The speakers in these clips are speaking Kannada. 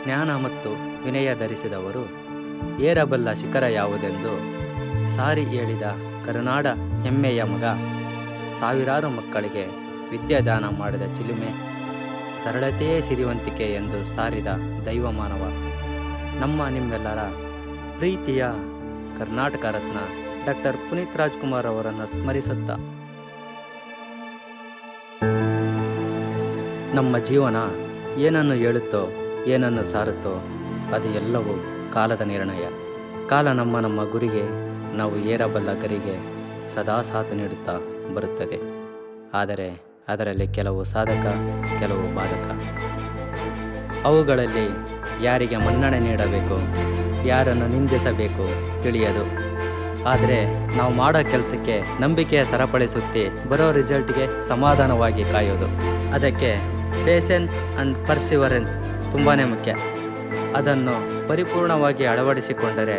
ಜ್ಞಾನ ಮತ್ತು ವಿನಯ ಧರಿಸಿದವರು ಏರಬಲ್ಲ ಶಿಖರ ಯಾವುದೆಂದು ಸಾರಿ ಹೇಳಿದ ಕರುನಾಡ ಹೆಮ್ಮೆಯ ಮಗ, ಸಾವಿರಾರು ಮಕ್ಕಳಿಗೆ ವಿದ್ಯಾದಾನ ಮಾಡಿದ ಚಿಲುಮೆ, ಸರಳತೆಯೇ ಸಿರಿವಂತಿಕೆ ಎಂದು ಸಾರಿದ ದೈವಮಾನವ, ನಮ್ಮ ನಿಮ್ಮೆಲ್ಲರ ಪ್ರೀತಿಯ ಕರ್ನಾಟಕ ರತ್ನ ಡಾಕ್ಟರ್ ಪುನೀತ್ ರಾಜ್ಕುಮಾರ್ ಅವರನ್ನು ಸ್ಮರಿಸುತ್ತಾ, ನಮ್ಮ ಜೀವನ ಏನನ್ನು ಹೇಳುತ್ತೋ ಏನನ್ನು ಸಾರುತ್ತೋ ಅದು ಎಲ್ಲವೂ ಕಾಲದ ನಿರ್ಣಯ. ಕಾಲ ನಮ್ಮ ಗುರಿಗೆ, ನಾವು ಏರಬಲ್ಲ ಗರಿಗೆ ಸದಾ ಸಾಥ್ ನೀಡುತ್ತಾ ಬರುತ್ತದೆ. ಆದರೆ ಅದರಲ್ಲಿ ಕೆಲವು ಸಾಧಕ, ಕೆಲವು ಬಾಧಕ. ಅವುಗಳಲ್ಲಿ ಯಾರಿಗೆ ಮನ್ನಣೆ ನೀಡಬೇಕು, ಯಾರನ್ನು ನಿಂದಿಸಬೇಕು ತಿಳಿಯದು. ಆದರೆ ನಾವು ಮಾಡೋ ಕೆಲಸಕ್ಕೆ ನಂಬಿಕೆಯ ಸರಪಳಿಸುತ್ತಿ ಬರೋ ರಿಸಲ್ಟ್ಗೆ ಸಮಾಧಾನವಾಗಿ ಕಾಯೋದು. ಅದಕ್ಕೆ ಪೇಷನ್ಸ್ ಆ್ಯಂಡ್ ಪರ್ಸಿವರೆನ್ಸ್ ತುಂಬಾ ಮುಖ್ಯ. ಅದನ್ನು ಪರಿಪೂರ್ಣವಾಗಿ ಅಳವಡಿಸಿಕೊಂಡರೆ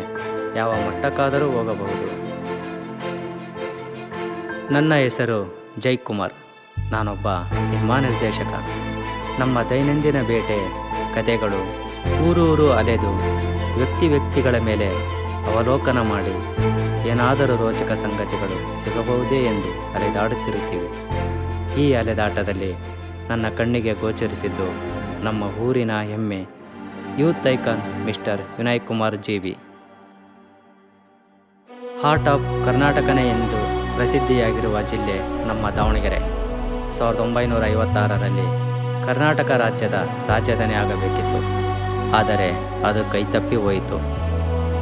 ಯಾವ ಮಟ್ಟಕ್ಕಾದರೂ ಹೋಗಬಹುದು. ನನ್ನ ಹೆಸರು ಜೈಕುಮಾರ್. ನಾನೊಬ್ಬ ಸಿನಿಮಾ ನಿರ್ದೇಶಕ. ನಮ್ಮ ದೈನಂದಿನ ಬೇಟೆ, ಕಥೆಗಳು, ಊರೂರು ಅಲೆದು ವ್ಯಕ್ತಿಗಳ ಮೇಲೆ ಅವಲೋಕನ ಮಾಡಿ ಏನಾದರೂ ರೋಚಕ ಸಂಗತಿಗಳು ಸಿಗಬಹುದೇ ಎಂದು ಅಲೆದಾಡುತ್ತಿರುತ್ತೀವಿ. ಈ ಅಲೆದಾಟದಲ್ಲಿ ನನ್ನ ಕಣ್ಣಿಗೆ ಗೋಚರಿಸಿದ್ದು ನಮ್ಮ ಊರಿನ ಹೆಮ್ಮೆ, youth icon mister Vinay Kumar G V. Heart of ಕರ್ನಾಟಕನೇ ಎಂದು ಪ್ರಸಿದ್ಧಿಯಾಗಿರುವ ಜಿಲ್ಲೆ ನಮ್ಮ ದಾವಣಗೆರೆ. 1956ರಲ್ಲಿ ಕರ್ನಾಟಕ ರಾಜ್ಯದ ರಾಜಧಾನಿ ಆಗಬೇಕಿತ್ತು. ಆದರೆ ಅದು ಕೈತಪ್ಪಿ ಹೋಯಿತು.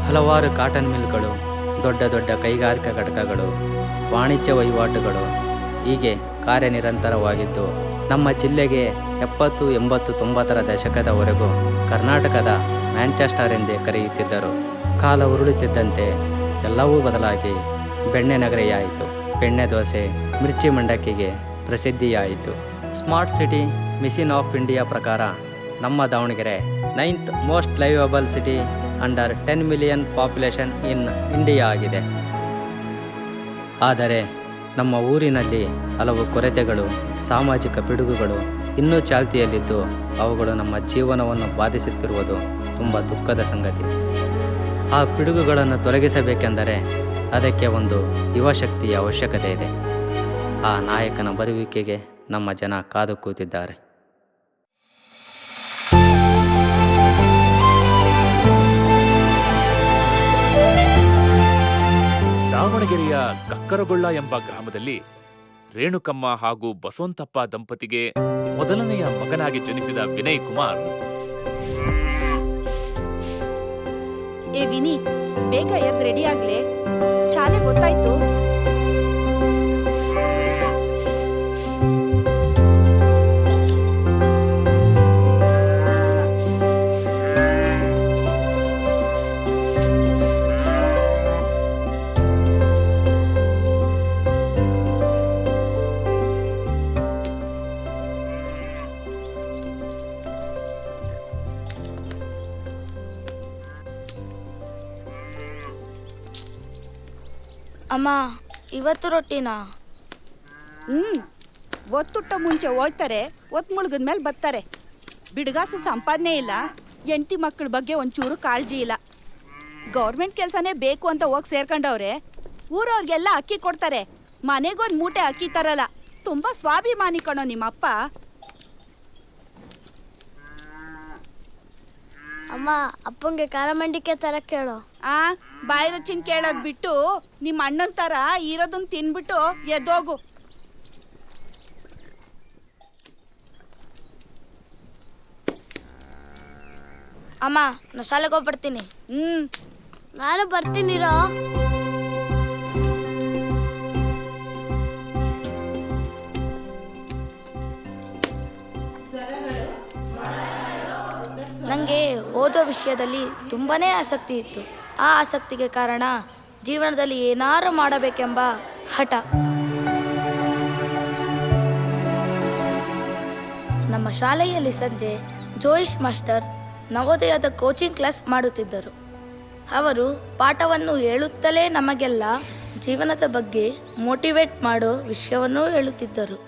ಹಲವಾರು ಕಾಟನ್ ಮಿಲ್ಗಳು, ದೊಡ್ಡ ದೊಡ್ಡ ಕೈಗಾರಿಕಾ ಘಟಕಗಳು, ವಾಣಿಜ್ಯ ವಹಿವಾಟುಗಳು ಹೀಗೆ ಕಾರ್ಯನಿರಂತರವಾಗಿದ್ದು ನಮ್ಮ ಜಿಲ್ಲೆಗೆ 70, 80, 90ರ ದಶಕದವರೆಗೂ ಕರ್ನಾಟಕದ ಮ್ಯಾಂಚೆಸ್ಟರ್ ಎಂದೇ ಕರೆಯುತ್ತಿದ್ದರು. ಕಾಲ ಉರುಳುತ್ತಿದ್ದಂತೆ ಎಲ್ಲವೂ ಬದಲಾಗಿ ಬೆಣ್ಣೆ ನಗರಿಯಾಯಿತು. ಬೆಣ್ಣೆ ದೋಸೆ, ಮಿರ್ಚಿ ಮಂಡಕ್ಕಿಗೆ ಪ್ರಸಿದ್ಧಿಯಾಯಿತು. Smart city mission of India ಪ್ರಕಾರ ನಮ್ಮ Davangere 9th most liveable city under 10 million population in India ಆಗಿದೆ. ಆದರೆ ನಮ್ಮ ಊರಿನಲ್ಲಿ ಹಲವು ಕೊರತೆಗಳು, ಸಾಮಾಜಿಕ ಪಿಡುಗುಗಳು ಇನ್ನೂ ಚಾಲ್ತಿಯಲ್ಲಿದ್ದು ಅವುಗಳು ನಮ್ಮ ಜೀವನವನ್ನು ಬಾಧಿಸುತ್ತಿರುವುದು ತುಂಬ ದುಃಖದ ಸಂಗತಿ. ಆ ಪಿಡುಗುಗಳನ್ನು ತೊಲಗಿಸಬೇಕೆಂದರೆ ಅದಕ್ಕೆ ಒಂದು ಯುವಶಕ್ತಿಯ ಅವಶ್ಯಕತೆ ಇದೆ. ಆ ನಾಯಕನ ಬರುವಿಕೆಗೆ ನಮ್ಮ ಜನ ಕಾದು ಕೂತಿದ್ದಾರೆ. ದಾವಣಗೆರೆಯ ಕಕ್ಕರಗೊಳ್ಳ ಎಂಬ ಗ್ರಾಮದಲ್ಲಿ ರೇಣುಕಮ್ಮ ಹಾಗೂ ಬಸವಂತಪ್ಪ ದಂಪತಿಗೆ ಮೊದಲನೆಯ ಮಗನಾಗಿ ಜನಿಸಿದ ವಿನಯ್ ಕುಮಾರ್. ಏ ವಿನಿ, ಬೇಗ ಎದ್ದು ರೆಡಿ ಆಗ್ಲೇ, ಶಾಲೆ ಗೊತ್ತಾಯ್ತು. ಅಮ್ಮ, ಇವತ್ತು ರೊಟ್ಟಿನಾ? ಒತ್ತುಟ್ಟ ಮುಂಚೆ ಹೋಯ್ತಾರೆ, ಒತ್ತು ಮುಳುಗಿದ್ಮೇಲೆ ಬರ್ತಾರೆ. ಬಿಡುಗಾಸು ಸಂಪಾದನೆ ಇಲ್ಲ, ಹೆಂಡತಿ ಮಕ್ಕಳ ಬಗ್ಗೆ ಒಂಚೂರು ಕಾಳಜಿ ಇಲ್ಲ. ಗೌರ್ಮೆಂಟ್ ಕೆಲಸನೇ ಬೇಕು ಅಂತ ಹೋಗಿ ಸೇರ್ಕೊಂಡವ್ರೆ. ಊರವ್ರಿಗೆಲ್ಲ ಅಕ್ಕಿ ಕೊಡ್ತಾರೆ, ಮನೆಗೊಂದು ಮೂಟೆ ಅಕ್ಕಿ ತರಲ್ಲ. ತುಂಬಾ ಸ್ವಾಭಿಮಾನಿ ಕಣೋ ನಿಮ್ಮಪ್ಪ. ಅಮ್ಮ, ಅಪ್ಪಂಗೆ ಖಾರ ಮಂಡಿಕೆ ತರಕ್ಕೆ ಹೇಳು. ಬಾಯಿ ರುಚಿನ ಕೇಳೋದ್ ಬಿಟ್ಟು ನಿಮ್ಮ ಅಣ್ಣನ ತರ ಇರೋದನ್ನ ತಿನ್ಬಿಟ್ಟು ಎದ್ದೋಗು. ಅಮ್ಮ, ನಾ ಶಾಲೆಗೆ ಹೋಗ್ಬರ್ತೀನಿ. ನಾನು ಬರ್ತೀನಿರೋ. ನನಗೆ ಓದೋ ವಿಷಯದಲ್ಲಿ ತುಂಬಾನೇ ಆಸಕ್ತಿ ಇತ್ತು. ಆ ಆಸಕ್ತಿಗೆ ಕಾರಣ ಜೀವನದಲ್ಲಿ ಏನಾರು ಮಾಡಬೇಕೆಂಬ ಹಠ. ನಮ್ಮ ಶಾಲೆಯಲ್ಲಿ ಸಂಜೆ ಜೋಯಿಶ್ ಮಾಸ್ಟರ್ ನವೋದಯದ ಕೋಚಿಂಗ್ ಕ್ಲಾಸ್ ಮಾಡುತ್ತಿದ್ದರು. ಅವರು ಪಾಠವನ್ನು ಹೇಳುತ್ತಲೇ ನಮಗೆಲ್ಲ ಜೀವನದ ಬಗ್ಗೆ ಮೋಟಿವೇಟ್ ಮಾಡೋ ವಿಷಯವನ್ನೂ ಹೇಳುತ್ತಿದ್ದರು.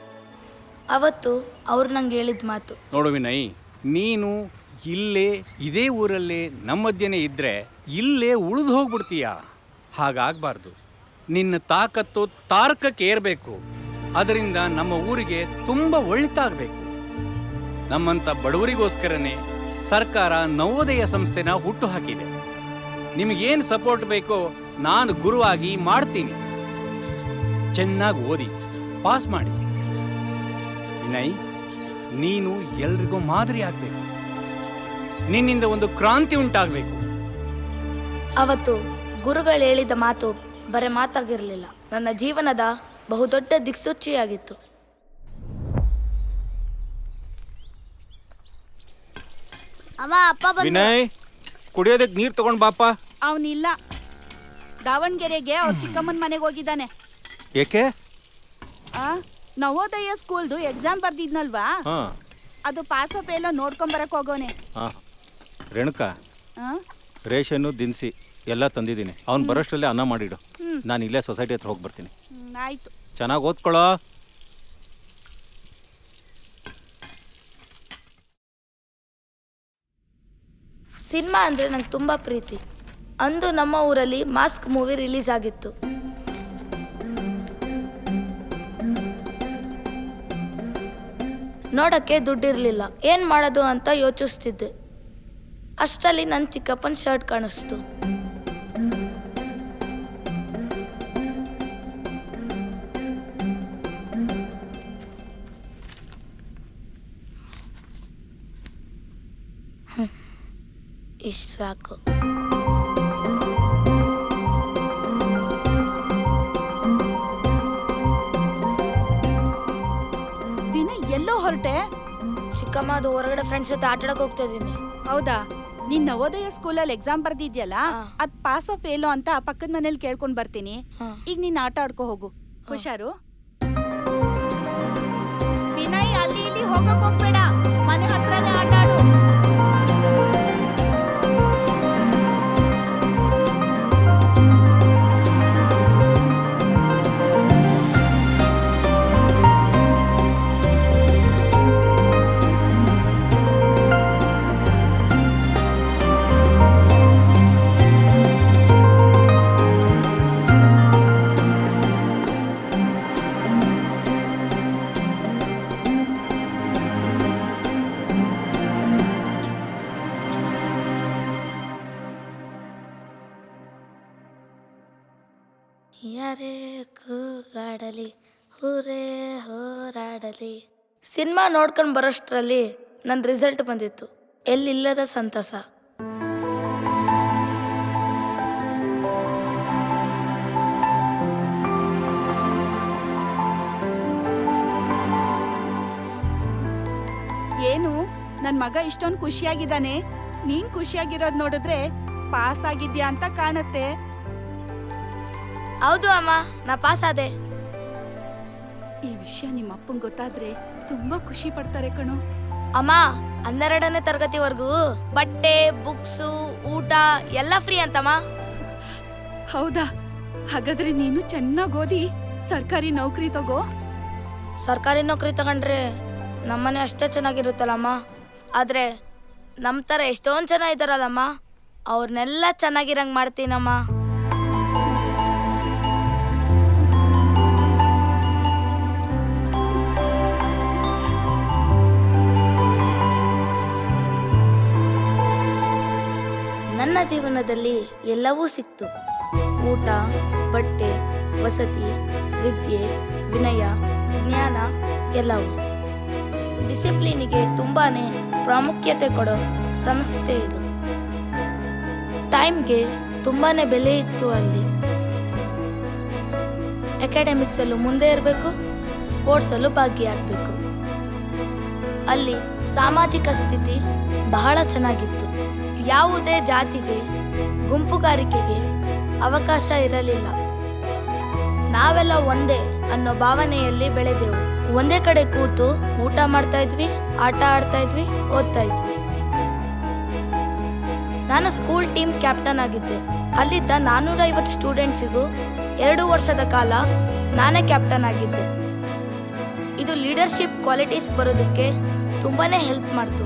ಅವತ್ತು ಅವರು ನಂಗೆ ಹೇಳಿದ ಮಾತು, ನೋಡು ವಿನಯ್, ನೀನು ಇಲ್ಲೇ ಇದೇ ಊರಲ್ಲೇ ನಮ್ಮ ಮಧ್ಯೆನೇ ಇದ್ದರೆ ಇಲ್ಲೇ ಉಳಿದು ಹೋಗ್ಬಿಡ್ತೀಯ. ಹಾಗಾಗಬಾರ್ದು. ನಿನ್ನ ತಾಕತ್ತು ತಾರಕಕ್ಕೆ ಏರಬೇಕು. ಅದರಿಂದ ನಮ್ಮ ಊರಿಗೆ ತುಂಬ ಒಳಿತಾಗಬೇಕು. ನಮ್ಮಂಥ ಬಡವರಿಗೋಸ್ಕರನೇ ಸರ್ಕಾರ ನವೋದಯ ಸಂಸ್ಥೆನ ಹುಟ್ಟು ಹಾಕಿದೆ. ನಿಮಗೇನು ಸಪೋರ್ಟ್ ಬೇಕೋ ನಾನು ಗುರುವಾಗಿ ಮಾಡ್ತೀನಿ. ಚೆನ್ನಾಗಿ ಓದಿ ಪಾಸ್ ಮಾಡಿ. ವಿನಯ್, ನೀನು ಎಲ್ರಿಗೂ ಮಾದರಿ ಆಗಬೇಕು. ನಿನ್ನಿಂದ ಒಂದು ಕ್ರಾಂತಿ ಉಂಟಾಗಬೇಕು. ಅವತ್ತು ಗುರುಗಳು ಹೇಳಿದ ಮಾತು ಬರೀ ಮಾತಾಗಿರಲಿಲ್ಲ, ನನ್ನ ಜೀವನದ ಬಹುದೊಡ್ಡ ದಿಕ್ಸೂಚಿಯಾಗಿತ್ತು. ಅಮ್ಮ, ಅಪ್ಪ ಬಂದ್ರು. ವಿನಯ್, ಕುಡಿಯೋದಕ್ಕೆ ನೀರು ತಗೊಂಡ್ ಬಾಪ. ಅವನಿಲ್ಲ, ದಾವಣಗೆರೆಗೆ ಅವ್ರ ಚಿಕ್ಕಮ್ಮನ ಮನೆಗೆ ಹೋಗಿದ್ದಾನೆ. ಏಕೆ? ನವೋದಯ ಸ್ಕೂಲ್ದು ಎಕ್ಸಾಮ್ ಬರ್ದಿದ್ನಲ್ವಾ, ಹಾ ಅದು ಪಾಸ್ ಆಫ್ ಎಲ್ಲ ನೋಡ್ಕೊಂಬರಕ್ ಹೋಗೋನೆ. ಹಾ ರೇಣುಕಾ, ಆ? ರೇಷನ್ನು ದಿನಸಿ ಎಲ್ಲ ತಂದಿದ್ದೀನಿ. ಅವ್ನು ಬರೋಷ್ಟರಲ್ಲೇ ಅನ್ನ ಮಾಡಿಡು. ನಾನು ಇಲ್ಲೇ ಸೊಸೈಟಿ ಹತ್ರ ಹೋಗಿ ಬರ್ತೀನಿ. ಆಯ್ತು. ಚೆನ್ನಾಗಿ ಓದ್ಕೊಳ್ಳೋ. ಸಿನಿಮಾ ಅಂದರೆ ನಂಗೆ ತುಂಬ ಪ್ರೀತಿ. ಅಂದು ನಮ್ಮ ಊರಲ್ಲಿ ಮಾಸ್ಕ್ ಮೂವಿ ರಿಲೀಸ್ ಆಗಿತ್ತು. ನೋಡೋಕ್ಕೆ ದುಡ್ಡಿರಲಿಲ್ಲ, ಏನು ಮಾಡೋದು ಅಂತ ಯೋಚಿಸ್ತಿದ್ದೆ. ಅಷ್ಟರಲ್ಲಿ ನನ್ನ ಚಿಕ್ಕಪ್ಪನ ಶರ್ಟ್ ಕಾಣಿಸ್ತು. ಇಷ್ಟು ಸಾಕು. ವಿನಯ್, ಎಲ್ಲೋ ಹೊರಟೆ? ಚಿಕ್ಕಮ್ಮ, ಅದು ಹೊರಗಡೆ ಫ್ರೆಂಡ್ಸ್ ಜೊತೆ ಆಟ ಆಡಕ್ಕೆ ಹೋಗ್ತಾ ಇದ್ದೀನಿ. ಹೌದಾ? ನೀನ್ ನವೋದಯ ಸ್ಕೂಲಲ್ಲಿ ಎಕ್ಸಾಮ್ ಬರ್ದಿದ್ಯಲ್ಲ, ಅದ್ ಪಾಸ್ ಆಫ್ ಫೇಲೋ ಅಂತ ಪಕ್ಕದ ಮನೇಲಿ ಕೇಳ್ಕೊಂಡ್ ಬರ್ತೀನಿ. ಈಗ ನೀನ್ ಆಟ ಆಡ್ಕೊ ಹೋಗು. ಹುಷಾರು. ವಿನಯ್, ಅಲ್ಲಿ ಇಲ್ಲಿ ಹೋಗಕ್ ಹೋಗ್ಬೇಡ, ಮನೆ ಹತ್ರನೇ ಆಟ ಆಡು. ಯಾರೇ ಕೂಗಾಡಲಿ, ಊರೇ ಹೋರಾಡಲಿ. ಸಿನಿಮಾ ನೋಡ್ಕೊಂಡು ಬರೋಷ್ಟರಲ್ಲಿ ನನ್ನ ರಿಸಲ್ಟ್ ಬಂದಿತ್ತು. ಎಲ್ಲಿಲ್ಲದ ಸಂತಸ. ಏನು, ನನ್ ಮಗ ಇಷ್ಟೊಂದು ಖುಷಿಯಾಗಿದ್ದಾನೆ. ನೀನ್ ಖುಷಿಯಾಗಿರೋದ್ ನೋಡಿದ್ರೆ ಪಾಸ್ ಆಗಿದ್ಯಾ ಅಂತ ಕಾಣತ್ತೆ. ಹೌದು ಅಮ್ಮ, ನಾ ಪಾಸ್ ಆದೆ. ಈ ವಿಷಯ ನಿಮ್ಮ ಅಪ್ಪಂಗೆ ಗೊತ್ತಾದ್ರೆ ತುಂಬಾ ಖುಷಿ ಪಡ್ತಾರೆ ಕಣೋ. ಅಮ್ಮ, 12ನೇ ತರಗತಿವರೆಗೂ ಬಟ್ಟೆ, ಬುಕ್ಸು, ಊಟ ಎಲ್ಲ ಫ್ರೀ ಅಂತಮ್ಮ. ಹೌದಾ? ಹಾಗಾದ್ರೆ ನೀನು ಚೆನ್ನಾಗಿ ಓದಿ ಸರ್ಕಾರಿ ನೌಕರಿ ತಗೋ. ಸರ್ಕಾರಿ ನೌಕರಿ ತಗೊಂಡ್ರೆ ನಮ್ಮನೆ ಅಷ್ಟೇ ಚೆನ್ನಾಗಿರುತ್ತಲ್ಲಮ್ಮ. ಆದರೆ ನಮ್ಮ ಥರ ಎಷ್ಟೊಂದು ಜನ ಇದ್ದಾರಲ್ಲಮ್ಮ, ಅವ್ರನ್ನೆಲ್ಲ ಚೆನ್ನಾಗಿರಂಗೆ ಮಾಡ್ತೀನಮ್ಮ. ನನ್ನ ಜೀವನದಲ್ಲಿ ಎಲ್ಲವೂ ಸಿಕ್ತು. ಊಟ, ಬಟ್ಟೆ, ವಸತಿ, ವಿದ್ಯೆ, ವಿನಯ, ಜ್ಞಾನ ಎಲ್ಲವೂ. ಡಿಸಿಪ್ಲಿನಿಗೆ ತುಂಬಾನೇ ಪ್ರಾಮುಖ್ಯತೆ ಕೊಡೋ ಸಂಸ್ಥೆ ಇದು. ಟೈಮ್ಗೆ ತುಂಬಾನೇ ಬೆಲೆ ಇತ್ತು ಅಲ್ಲಿ. ಅಕಾಡೆಮಿಕ್ಸಲ್ಲೂ ಮುಂದೆ ಇರಬೇಕು, ಸ್ಪೋರ್ಟ್ಸಲ್ಲೂ ಭಾಗಿಯಾಗಬೇಕು. ಅಲ್ಲಿ ಸಾಮಾಜಿಕ ಸ್ಥಿತಿ ಬಹಳ ಚೆನ್ನಾಗಿತ್ತು. ಯಾವುದೇ ಜಾತಿಗೆ, ಗುಂಪುಗಾರಿಕೆಗೆ ಅವಕಾಶ ಇರಲಿಲ್ಲ. ನಾವೆಲ್ಲ ಒಂದೇ ಅನ್ನೋ ಭಾವನೆಯಲ್ಲಿ ಬೆಳೆದೆವು. ಒಂದೇ ಕಡೆ ಕೂತು ಊಟ ಮಾಡ್ತಾ ಇದ್ವಿ, ಆಟ ಆಡ್ತಾ ಇದ್ವಿ, ಓದ್ತಾ ಇದ್ವಿ. ನಾನು ಸ್ಕೂಲ್ ಟೀಮ್ ಕ್ಯಾಪ್ಟನ್ ಆಗಿದ್ದೆ. ಅಲ್ಲಿದ್ದ 450 ಸ್ಟೂಡೆಂಟ್ಸಿಗೂ 2 ವರ್ಷದ ಕಾಲ ನಾನೇ ಕ್ಯಾಪ್ಟನ್ ಆಗಿದ್ದೆ. ಇದು ಲೀಡರ್ಶಿಪ್ ಕ್ವಾಲಿಟೀಸ್ ಬರೋದಕ್ಕೆ ತುಂಬಾನೇ ಹೆಲ್ಪ್ ಮಾಡ್ತು.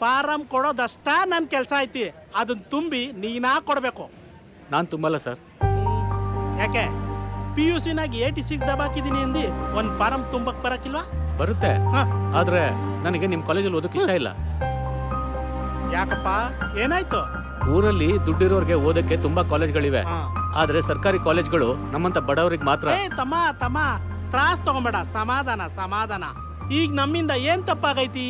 ಫಾರಂ ಕೊಡೋದಷ್ಟ ನನ್ನ ಕೆಲಸ ಐತಿ, ಅದನ್ನ ತುಂಬಿ ನೀನಾ ಕೊಡಬೇಕು. ನಾನು ತುಂಬಲ್ಲ ಸರ್. ಯಾಕೆ PUC-ನಾಗ 86 ದಬಾಕಿದ್ದೀನಿ ಅಂದು ಒಂದು ಫಾರಂ ತುಂಬಕ್ ಬರಕಿಲ್ವಾ? ಬರುತ್ತೆ, ಹಾ. ಆದ್ರೆ ನನಗೆ ನಿಮ್ಮ ಕಾಲೇಜಲ್ಲಿ ಓದೋಕೆ ಇಷ್ಟ ಇಲ್ಲ. ಯಾಕಪ್ಪ, ಏನಾಯ್ತು? ಊರಲ್ಲಿ ದುಡ್ಡಿರೋರ್ಗೆ ಓದಕ್ಕೆ ತುಂಬಾ ಕಾಲೇಜ್ಗಳಿವೆ, ಹಾ. ಆದ್ರೆ ಸರ್ಕಾರಿ ಕಾಲೇಜ್ಗಳು ನಮ್ಮಂತ ಬಡವರಿಗೆ ಮಾತ್ರ. ಏ ತಮ್ಮ ತ್ರಾಸ್ ತಗೊಂಬೇಡ, ಸಮಾಧಾನ. ಈಗ ನಮ್ಮಿಂದ ಏನ್ ತಪ್ಪಾಗೈತಿ?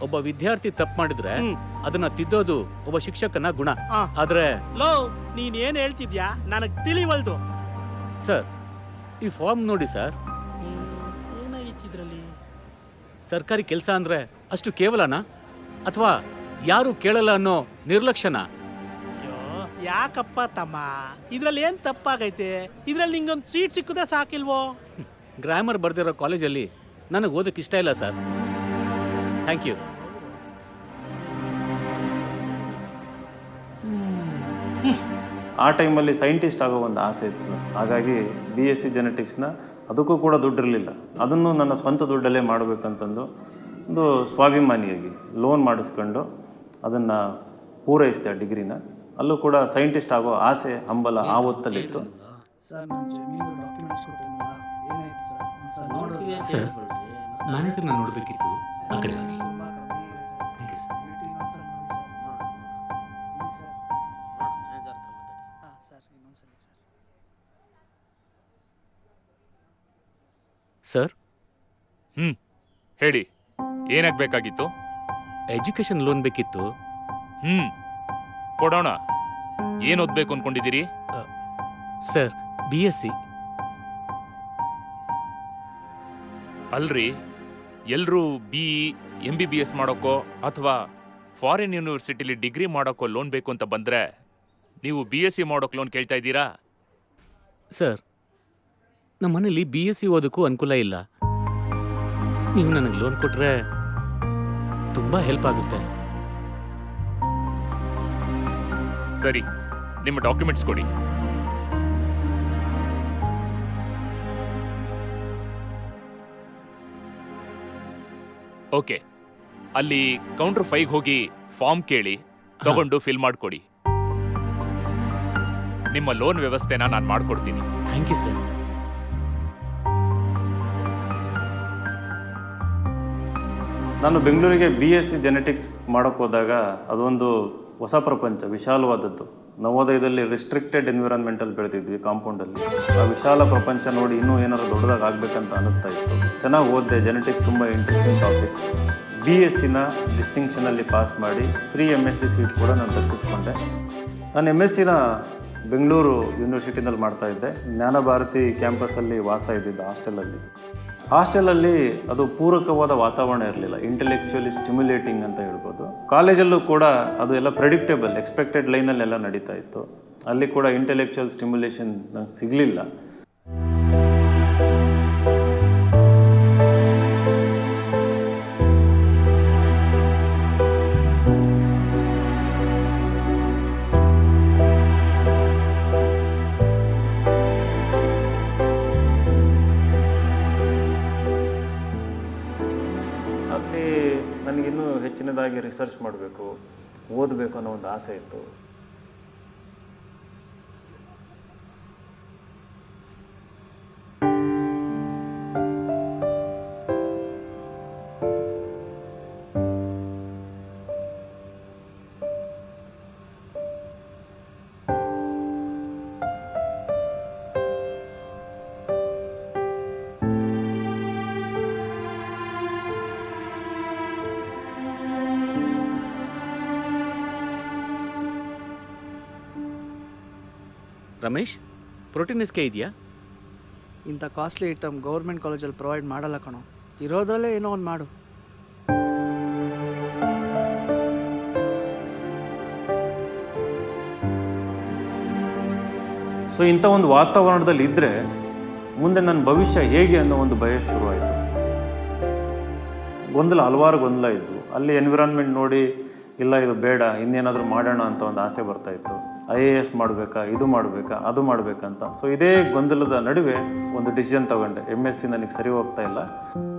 ಒಬ್ಬ ವಿದ್ಯಾರ್ಥಿ ತಪ್ಪು ಮಾಡಿದ್ರೆ ಹ್ಮ್. ಅದನ್ನ ತಿದ್ದೋದು ಒಬ್ಬ ಶಿಕ್ಷಕನ ಗುಣ. ಆ. ಆದ್ರೆ ಲೋ, ನೀನ್ ಏನ್ ಹೇಳ್ತಿದ್ಯಾ ನನಗ್ ತಿಳಿವಲ್ದು. ಸರ್, ಈ ಫಾರ್ಮ್ ನೋಡಿ ಸರ್. ಏನೈತಿ ಇದ್ರಲ್ಲಿ? ಸರ್ಕಾರಿ ಕೆಲಸ ಅಂದ್ರೆ ಅಷ್ಟು ಕೇವಲನಾ ಅಥವಾ ಯಾರು ಕೇಳಲ್ಲ ಅನ್ನೋ ನಿರ್ಲಕ್ಷ್ಯನಾ? ಅಯ್ಯೋ ಯಾಕಪ್ಪ ತಮ್ಮ, ಇದ್ರಲ್ಲಿ ಏನ್ ತಪ್ಪಾಗೈತೆ? ಇದ್ರಲ್ಲಿ ನಿಂಗೊಂದು ಸೀಟ್ ಸಿಕ್ಕಿದ್ರೆ ಸಾಕಿಲ್ವೋ? ಗ್ರಾಮರ್ ಬರ್ದಿರೋ ಕಾಲೇಜಲ್ಲಿ ನನಗೆ ಓದಕ್ಕೆ ಇಷ್ಟ ಇಲ್ಲ ಸರ್. Thank you. ಆ ಟೈಮಲ್ಲಿ ಸೈಂಟಿಸ್ಟ್ ಆಗೋ ಒಂದು ಆಸೆ ಇತ್ತು, ಹಾಗಾಗಿ BSc ಜೆನೆಟಿಕ್ಸ್ನ ಅದಕ್ಕೂ ಕೂಡ ದುಡ್ಡಿರಲಿಲ್ಲ. ಅದನ್ನು ನನ್ನ ಸ್ವಂತ ದುಡ್ಡಲ್ಲೇ ಮಾಡಬೇಕಂತಂದು ಒಂದು ಸ್ವಾಭಿಮಾನಿಯಾಗಿ ಲೋನ್ ಮಾಡಿಸ್ಕೊಂಡು ಅದನ್ನು ಪೂರೈಸಿದೆ ಆ ಡಿಗ್ರಿನ. ಅಲ್ಲೂ ಕೂಡ ಸೈಂಟಿಸ್ಟ್ ಆಗೋ ಆಸೆ ಹಂಬಲ ಆ ಹೊತ್ತಲ್ಲಿತ್ತು. ಸರ್, ಮ್ಯಾನೇಜರ್ನ ನೋಡಬೇಕಿತ್ತು, ಆ ಕಡೆ ಹೋಗಿ. ಸರ್, ಹೇಳಿ, ಏನಾಗಬೇಕಾಗಿತ್ತು? ಎಜುಕೇಶನ್ ಲೋನ್ ಬೇಕಿತ್ತು. ಕೊಡೋಣ. ಏನು ಓದ್ಬೇಕು ಅನ್ಕೊಂಡಿದ್ದೀರಿ? Sir, BSc. ಅಲ್ರಿ, ಎಲ್ಲರೂ BE MBBS ಮಾಡೋಕ್ಕೋ ಅಥವಾ ಫಾರಿನ್ ಯೂನಿವರ್ಸಿಟಿಲಿ ಡಿಗ್ರಿ ಮಾಡೋಕ್ಕೋ ಲೋನ್ ಬೇಕು ಅಂತ ಬಂದರೆ ನೀವು BSc ಮಾಡೋಕ್ಕೆ ಲೋನ್ ಕೇಳ್ತಾ ಇದ್ದೀರಾ? ಸರ್, ನಮ್ಮ ಮನೇಲಿ BSc ಓದಕ್ಕೂ ಅನುಕೂಲ ಇಲ್ಲ. ನೀವು ನನಗೆ ಲೋನ್ ಕೊಟ್ರೆ ತುಂಬಾ ಹೆಲ್ಪ್ ಆಗುತ್ತೆ. ಸರಿ, ನಿಮ್ಮ ಡಾಕ್ಯುಮೆಂಟ್ಸ್ ಕೊಡಿ. ಓಕೆ, ಅಲ್ಲಿ ಕೌಂಟರ್ 5 ಹೋಗಿ ಫಾರ್ಮ್ ಕೇಳಿ ತಗೊಂಡು ಫಿಲ್ ಮಾಡಿಕೊಡಿ. ನಿಮ್ಮ ಲೋನ್ ವ್ಯವಸ್ಥೆನ ನಾನು ಮಾಡ್ಕೊಡ್ತೀನಿ. Thank you sir. ನಾನು ಬೆಂಗಳೂರಿಗೆ BSc ಜೆನೆಟಿಕ್ಸ್ ಮಾಡೋಕ್ಕೆ ಹೋದಾಗ ಅದೊಂದು ಹೊಸ ಪ್ರಪಂಚ, ವಿಶಾಲವಾದದ್ದು. ನವೋದಯದಲ್ಲಿ ರಿಸ್ಟ್ರಿಕ್ಟೆಡ್ ಎನ್ವಿರಾನ್ಮೆಂಟಲ್ಲಿ ಬೆಳೆದಿದ್ವಿ, ಕಾಂಪೌಂಡಲ್ಲಿ. ಆ ವಿಶಾಲ ಪ್ರಪಂಚ ನೋಡಿ ಇನ್ನೂ ಏನಾದ್ರು ದೊಡ್ಡದಾಗಿ ಆಗಬೇಕಂತ ಅನ್ನಿಸ್ತಾ ಇತ್ತು. ಚೆನ್ನಾಗಿ ಓದಿದೆ, ಜೆನೆಟಿಕ್ಸ್ ತುಂಬ ಇಂಟ್ರೆಸ್ಟಿಂಗ್ ಟಾಪಿಕ್. BScನ ಡಿಸ್ಟಿಂಕ್ಷನಲ್ಲಿ ಪಾಸ್ ಮಾಡಿ ಫ್ರೀ MSc ಸೀಟ್ ಕೂಡ ನಾನು ದಕ್ಕಿಸ್ಕೊಂಡೆ. ನಾನು MScನ ಬೆಂಗಳೂರು ಯೂನಿವರ್ಸಿಟಿನಲ್ಲಿ ಮಾಡ್ತಾಯಿದ್ದೆ. ಜ್ಞಾನಭಾರತಿ ಕ್ಯಾಂಪಸಲ್ಲಿ ವಾಸ ಇದ್ದಿದ್ದು ಹಾಸ್ಟೆಲಲ್ಲಿ ಅದು ಪೂರಕವಾದ ವಾತಾವರಣ ಇರಲಿಲ್ಲ, ಇಂಟೆಲೆಕ್ಚುಯಲಿ ಸ್ಟಿಮ್ಯುಲೇಟಿಂಗ್ ಅಂತ ಹೇಳ್ಬೋದು. ಕಾಲೇಜಲ್ಲೂ ಕೂಡ ಅದು ಎಲ್ಲ ಪ್ರೆಡಿಕ್ಟೇಬಲ್, ಎಕ್ಸ್ಪೆಕ್ಟೆಡ್ ಲೈನಲ್ಲೆಲ್ಲ ನಡೀತಾ ಇತ್ತು. ಅಲ್ಲಿ ಕೂಡ ಇಂಟೆಲೆಕ್ಚುಯಲ್ ಸ್ಟಿಮ್ಯುಲೇಷನ್ ನಂಗೆ ಸಿಗಲಿಲ್ಲ. ನನಗಿನ್ನೂ ಹೆಚ್ಚಿನದಾಗಿ ರಿಸರ್ಚ್ ಮಾಡಬೇಕು, ಓದಬೇಕು ಅನ್ನೋ ಒಂದು ಆಸೆ ಇತ್ತು. ರಮೇಶ್, ಪ್ರೋಟೀನ್ ಎಸ್ಕೆ ಇದೆಯಾ? ಇಂಥ ಕಾಸ್ಟ್ಲಿ ಐಟಮ್ ಗೌರ್ಮೆಂಟ್ ಕಾಲೇಜಲ್ಲಿ ಪ್ರೊವೈಡ್ ಮಾಡಲ್ಲ ಕಣೋ. ಇರೋದ್ರಲ್ಲೇ ಏನೋ ಒಂದು ಮಾಡು. ಸೊ ಇಂಥ ಒಂದು ವಾತಾವರಣದಲ್ಲಿ ಇದ್ದರೆ ಮುಂದೆ ನನ್ನ ಭವಿಷ್ಯ ಹೇಗೆ ಅನ್ನೋ ಒಂದು ಭಯ ಶುರುವಾಯಿತು. ಹಲವಾರು ಗೊಂದಲ ಇದ್ದು, ಅಲ್ಲಿ ಎನ್ವಿರಾನ್ಮೆಂಟ್ ನೋಡಿ ಇಲ್ಲ ಇದು ಬೇಡ ಇನ್ನೇನಾದರೂ ಮಾಡೋಣ ಅಂತ ಒಂದು ಆಸೆ ಬರ್ತಾಯಿತ್ತು. IAS ಮಾಡಬೇಕಾ, ಇದು ಮಾಡಬೇಕಾ, ಅದು ಮಾಡಬೇಕಂತ. ಸೊ ಇದೇ ಗೊಂದಲದ ನಡುವೆ ಒಂದು ಡಿಸಿಷನ್ ತಗೊಂಡೆ, MSc ನನಗೆ ಸರಿ ಹೋಗ್ತಾ ಇಲ್ಲ,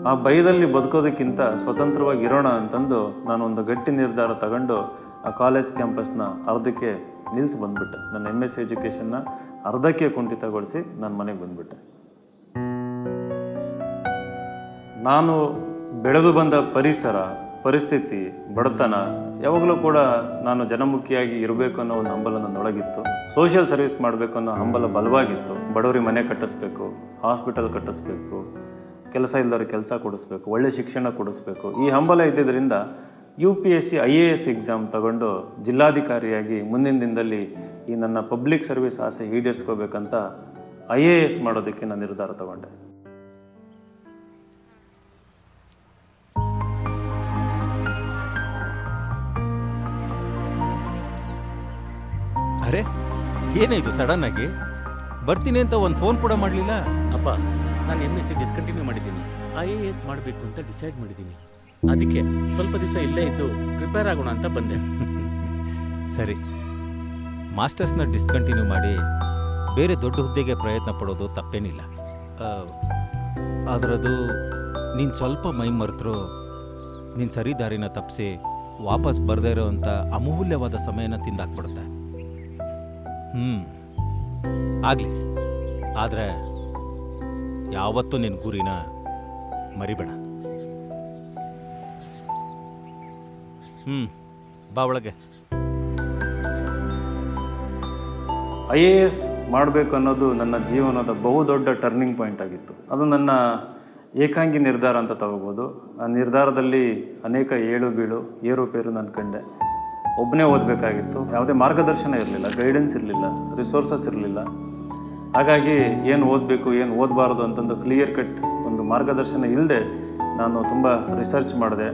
ಆ ಭಯದಲ್ಲಿ ಬದುಕೋದಕ್ಕಿಂತ ಸ್ವತಂತ್ರವಾಗಿ ಇರೋಣ ಅಂತಂದು ನಾನು ಒಂದು ಗಟ್ಟಿ ನಿರ್ಧಾರ ತಗೊಂಡು ಆ ಕಾಲೇಜ್ ಕ್ಯಾಂಪಸ್ನ ಅರ್ಧಕ್ಕೆ ನಿಲ್ಲಿಸಿ ಬಂದುಬಿಟ್ಟೆ. ನನ್ನ MSc ಎಜುಕೇಷನ್ನ ಅರ್ಧಕ್ಕೆ ಕುಂಠಿತಗೊಳಿಸಿ ನಾನು ಮನೆಗೆ ಬಂದುಬಿಟ್ಟೆ. ನಾನು ಬೆಳೆದು ಬಂದ ಪರಿಸರ, ಪರಿಸ್ಥಿತಿ, ಬಡತನ ಯಾವಾಗಲೂ ಕೂಡ ನಾನು ಜನಮುಖಿಯಾಗಿ ಇರಬೇಕು ಅನ್ನೋ ಒಂದು ಹಂಬಲ ನನ್ನೊಳಗಿತ್ತು. ಸೋಷಿಯಲ್ ಸರ್ವಿಸ್ ಮಾಡಬೇಕು ಅನ್ನೋ ಹಂಬಲ ಬಲವಾಗಿತ್ತು. ಬಡವರಿಗೆ ಮನೆ ಕಟ್ಟಿಸ್ಬೇಕು, ಹಾಸ್ಪಿಟಲ್ ಕಟ್ಟಿಸ್ಬೇಕು, ಕೆಲಸ ಇಲ್ಲದವ್ರಿಗೆ ಕೆಲಸ ಕೊಡಿಸ್ಬೇಕು, ಒಳ್ಳೆ ಶಿಕ್ಷಣ ಕೊಡಿಸ್ಬೇಕು, ಈ ಹಂಬಲ ಇದ್ದಿದ್ದರಿಂದ UPSC IAS ಎಕ್ಸಾಮ್ ತಗೊಂಡು ಜಿಲ್ಲಾಧಿಕಾರಿಯಾಗಿ ಮುಂದಿನ ದಿನದಲ್ಲಿ ಈ ನನ್ನ ಪಬ್ಲಿಕ್ ಸರ್ವಿಸ್ ಆಸೆ ಈಡೇರಿಸ್ಕೋಬೇಕಂತ IAS ಮಾಡೋದಕ್ಕೆ ನಾನು ನಿರ್ಧಾರ ತಗೊಂಡೆ. ಅರೆ ಏನೇ ಇದು ಸಡನ್ ಆಗಿ ಬರ್ತೀನಿ ಅಂತ ಒಂದು ಫೋನ್ ಕೂಡ ಮಾಡಲಿಲ್ಲ? ಅಪ್ಪ, ನಾನು MSc ಡಿಸ್ಕಂಟಿನ್ಯೂ ಮಾಡಿದ್ದೀನಿ, IAS ಮಾಡಬೇಕು ಅಂತ ಡಿಸೈಡ್ ಮಾಡಿದ್ದೀನಿ. ಅದಕ್ಕೆ ಸ್ವಲ್ಪ ದಿವಸ ಇಲ್ಲೇ ಇದ್ದು ಪ್ರಿಪೇರ್ ಆಗೋಣ ಅಂತ ಬಂದೆ. ಸರಿ, ಮಾಸ್ಟರ್ಸ್ನ ಡಿಸ್ಕಂಟಿನ್ಯೂ ಮಾಡಿ ಬೇರೆ ದೊಡ್ಡ ಹುದ್ದೆಗೆ ಪ್ರಯತ್ನ ಪಡೋದು ತಪ್ಪೇನಿಲ್ಲ. ಅದರದು ನೀನು ಸ್ವಲ್ಪ ಮೈ ಮರೆತರು ನೀನು ಸರಿ ದಾರಿನ ತಪ್ಪಿಸಿ ವಾಪಸ್ ಬರದೇ ಇರೋವಂಥ ಅಮೂಲ್ಯವಾದ ಸಮಯನ ತಿಂದಾಕ್ಬಿಡುತ್ತೆ. ಆಗಲಿ, ಆದರೆ ಯಾವತ್ತೂ ನಿನ್ನ ಗುರಿನ ಮರಿಬೇಡ. ಬಾ ಒಳಗೆ. IAS ಮಾಡಬೇಕು ಅನ್ನೋದು ನನ್ನ ಜೀವನದ ಬಹುದೊಡ್ಡ ಟರ್ನಿಂಗ್ ಪಾಯಿಂಟ್ ಆಗಿತ್ತು. ಅದು ನನ್ನ ಏಕಾಂಗಿ ನಿರ್ಧಾರ ಅಂತ ತಗೋಬೋದು. ಆ ನಿರ್ಧಾರದಲ್ಲಿ ಅನೇಕ ಏಳು ಬೀಳು, ಏರುಪೇರು ನಾನು ಕಂಡೆ. ಒಬ್ಬನೇ ಓದಬೇಕಾಗಿತ್ತು, ಯಾವುದೇ ಮಾರ್ಗದರ್ಶನ ಇರಲಿಲ್ಲ, ಗೈಡೆನ್ಸ್ ಇರಲಿಲ್ಲ, ರಿಸೋರ್ಸಸ್ ಇರಲಿಲ್ಲ. ಹಾಗಾಗಿ ಏನು ಓದಬೇಕು, ಏನು ಓದಬಾರ್ದು ಅಂತಂದು ಕ್ಲಿಯರ್ ಕಟ್ ಒಂದು ಮಾರ್ಗದರ್ಶನ ಇಲ್ಲದೆ ನಾನು ತುಂಬ ರಿಸರ್ಚ್ ಮಾಡಿದೆ.